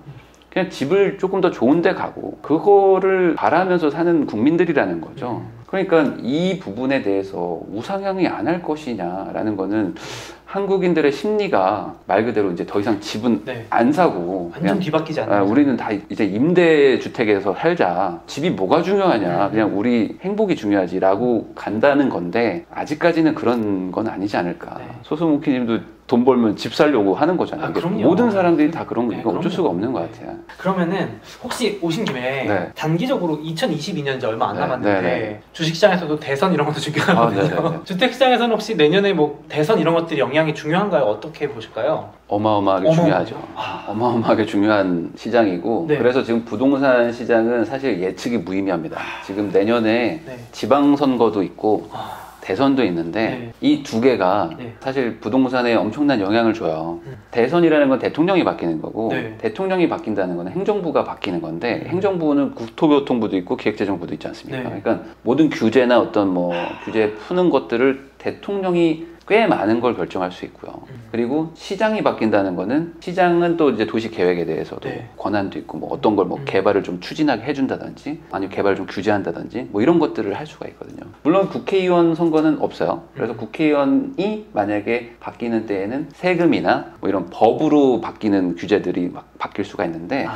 그냥 집을 조금 더 좋은 데 가고 그거를 바라면서 사는 국민들이라는 거죠. 그러니까 이 부분에 대해서 우상향이 안 할 것이냐라는 거는 한국인들의 심리가 말 그대로 이제 더 이상 집은 안 사고 완전 뒤바뀌지 않나요? 우리는 다 이제 임대주택에서 살자. 집이 뭐가 중요하냐. 그냥 우리 행복이 중요하지라고 간다는 건데 아직까지는 그런 건 아니지 않을까. 소수몽키님도 돈 벌면 집 살려고 하는 거잖아요. 모든 사람들이 다 그런 거 이거 어쩔 수가 없는 것 같아요. 그러면은 혹시 오신 김에 단기적으로 2022년 이제 얼마 안 남았는데 주식시장에서도 대선 이런 것도 중요하거든요. 주택시장에서는 혹시 내년에 뭐 대선 이런 것들이 영향이 중요한가요? 어떻게 보실까요? 어마어마하게 중요하죠. 어마어마하게 중요한 시장이고 그래서 지금 부동산 시장은 사실 예측이 무의미합니다. 지금 내년에 지방선거도 있고 대선도 있는데 이 두 개가 사실 부동산에 엄청난 영향을 줘요. 대선이라는 건 대통령이 바뀌는 거고 대통령이 바뀐다는 건 행정부가 바뀌는 건데 행정부는 국토교통부도 있고 기획재정부도 있지 않습니까? 그러니까 모든 규제나 어떤 뭐 규제 푸는 것들을 대통령이 꽤 많은 걸 결정할 수 있고요. 그리고 시장이 바뀐다는 거는 시장은 또 이제 도시 계획에 대해서도 권한도 있고 뭐 어떤 걸 뭐 개발을 좀 추진하게 해준다든지 아니면 개발을 좀 규제한다든지 뭐 이런 것들을 할 수가 있거든요. 물론 국회의원 선거는 없어요. 그래서 국회의원이 만약에 바뀌는 때에는 세금이나 뭐 이런 법으로 바뀌는 규제들이 막 바뀔 수가 있는데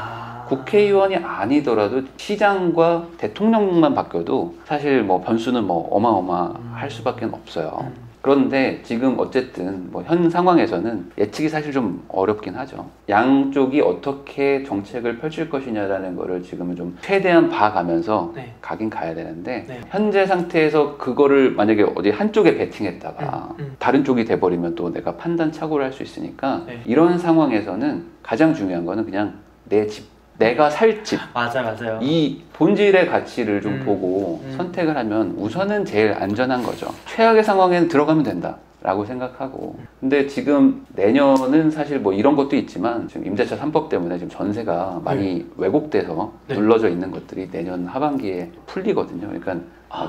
국회의원이 아니더라도 시장과 대통령만 바뀌어도 사실 뭐 변수는 뭐 어마어마할 수밖에 없어요. 그런데 지금 어쨌든 뭐 현 상황에서는 예측이 사실 좀 어렵긴 하죠. 양쪽이 어떻게 정책을 펼칠 것이냐라는 거를 지금은 좀 최대한 봐가면서 가긴 가야 되는데 현재 상태에서 그거를 만약에 어디 한쪽에 베팅했다가 다른 쪽이 돼버리면 또 내가 판단 착오를 할 수 있으니까 이런 상황에서는 가장 중요한 거는 그냥 내 집 내가 살 집. 맞아요. 이 본질의 가치를 좀 보고 선택을 하면 우선은 제일 안전한 거죠. 최악의 상황에는 들어가면 된다. 라고 생각하고 근데 지금 내년은 사실 뭐 이런 것도 있지만 지금 임대차 3법 때문에 지금 전세가 많이 왜곡돼서 눌러져 있는 것들이 내년 하반기에 풀리거든요. 그러니까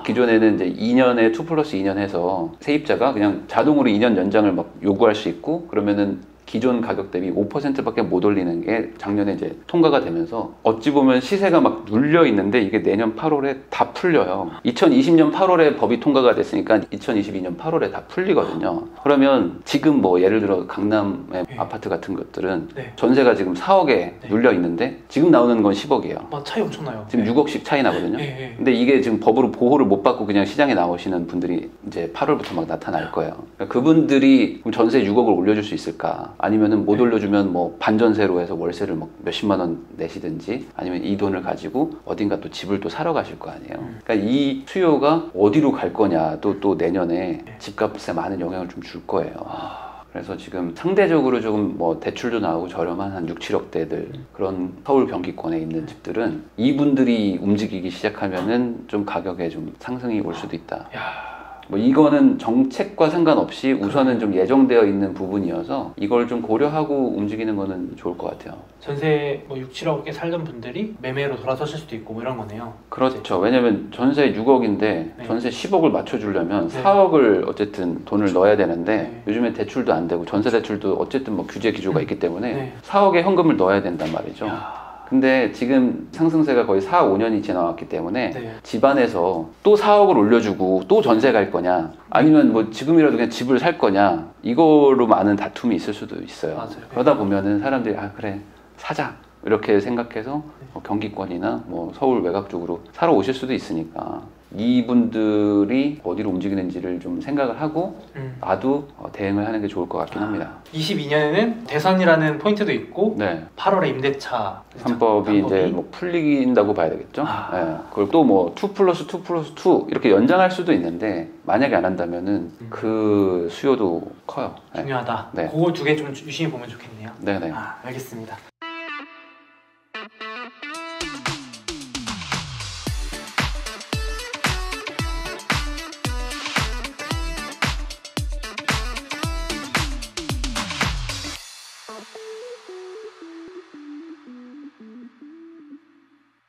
기존에는 이제 2년에 2+2년 해서 세입자가 그냥 자동으로 2년 연장을 막 요구할 수 있고 그러면은 기존 가격 대비 5%밖에 못 올리는 게 작년에 이제 통과가 되면서 어찌 보면 시세가 막 눌려 있는데 이게 내년 8월에 다 풀려요. 2020년 8월에 법이 통과가 됐으니까 2022년 8월에 다 풀리거든요. 그러면 지금 뭐 예를 들어 강남의 아파트 같은 것들은 전세가 지금 4억에 눌려 있는데 지금 나오는 건 10억이에요. 차이 엄청나요. 지금 6억씩 차이 나거든요. 근데 이게 지금 법으로 보호를 못 받고 그냥 시장에 나오시는 분들이 이제 8월부터 막 나타날 거예요. 그러니까 그분들이 전세 6억을 올려줄 수 있을까? 아니면은 못 올려주면 뭐 반전세로 해서 월세를 막 몇십만 원 내시든지 아니면 이 돈을 가지고 어딘가 또 집을 또 사러 가실 거 아니에요. 그러니까 이 수요가 어디로 갈 거냐도 또 내년에 집값에 많은 영향을 좀 줄 거예요. 그래서 지금 상대적으로 조금 뭐 대출도 나오고 저렴한 한 6, 7억대들 그런 서울 경기권에 있는 집들은 이분들이 움직이기 시작하면은 좀 가격에 좀 상승이 올 수도 있다. 뭐 이거는 정책과 상관없이 우선은 좀 예정되어 있는 부분이어서 이걸 좀 고려하고 움직이는 거는 좋을 것 같아요. 전세 뭐 6, 7억에 살던 분들이 매매로 돌아서실 수도 있고 뭐 이런 거네요. 그렇죠. 왜냐면 전세 6억인데 네. 전세 10억을 맞춰주려면 네. 4억을 어쨌든 돈을 그렇죠. 넣어야 되는데 네. 요즘에 대출도 안 되고 전세 대출도 어쨌든 뭐 규제 기조가 있기 때문에 네. 4억에 현금을 넣어야 된단 말이죠. 근데 지금 상승세가 거의 4, 5년이 지나왔기 때문에 네. 집안에서 또 4억을 올려주고 또 전세 갈 거냐 아니면 뭐 지금이라도 그냥 집을 살 거냐 이거로 많은 다툼이 있을 수도 있어요. 맞아요. 그러다 보면은 사람들이 아 그래 사자 이렇게 생각해서 뭐 경기권이나 뭐 서울 외곽 쪽으로 사러 오실 수도 있으니까 이분들이 어디로 움직이는지를 좀 생각을 하고 나도 대응을 하는 게 좋을 것 같긴 합니다. 22년에는 대선이라는 포인트도 있고 네. 8월에 임대차 3법이 이제 뭐 풀린다고 봐야 되겠죠. 네. 그걸 또 뭐 2+2+2 이렇게 연장할 수도 있는데 만약에 안 한다면은 그 수요도 커요. 중요하다. 네. 그거 두 개 좀 유심히 보면 좋겠네요. 네네. 알겠습니다.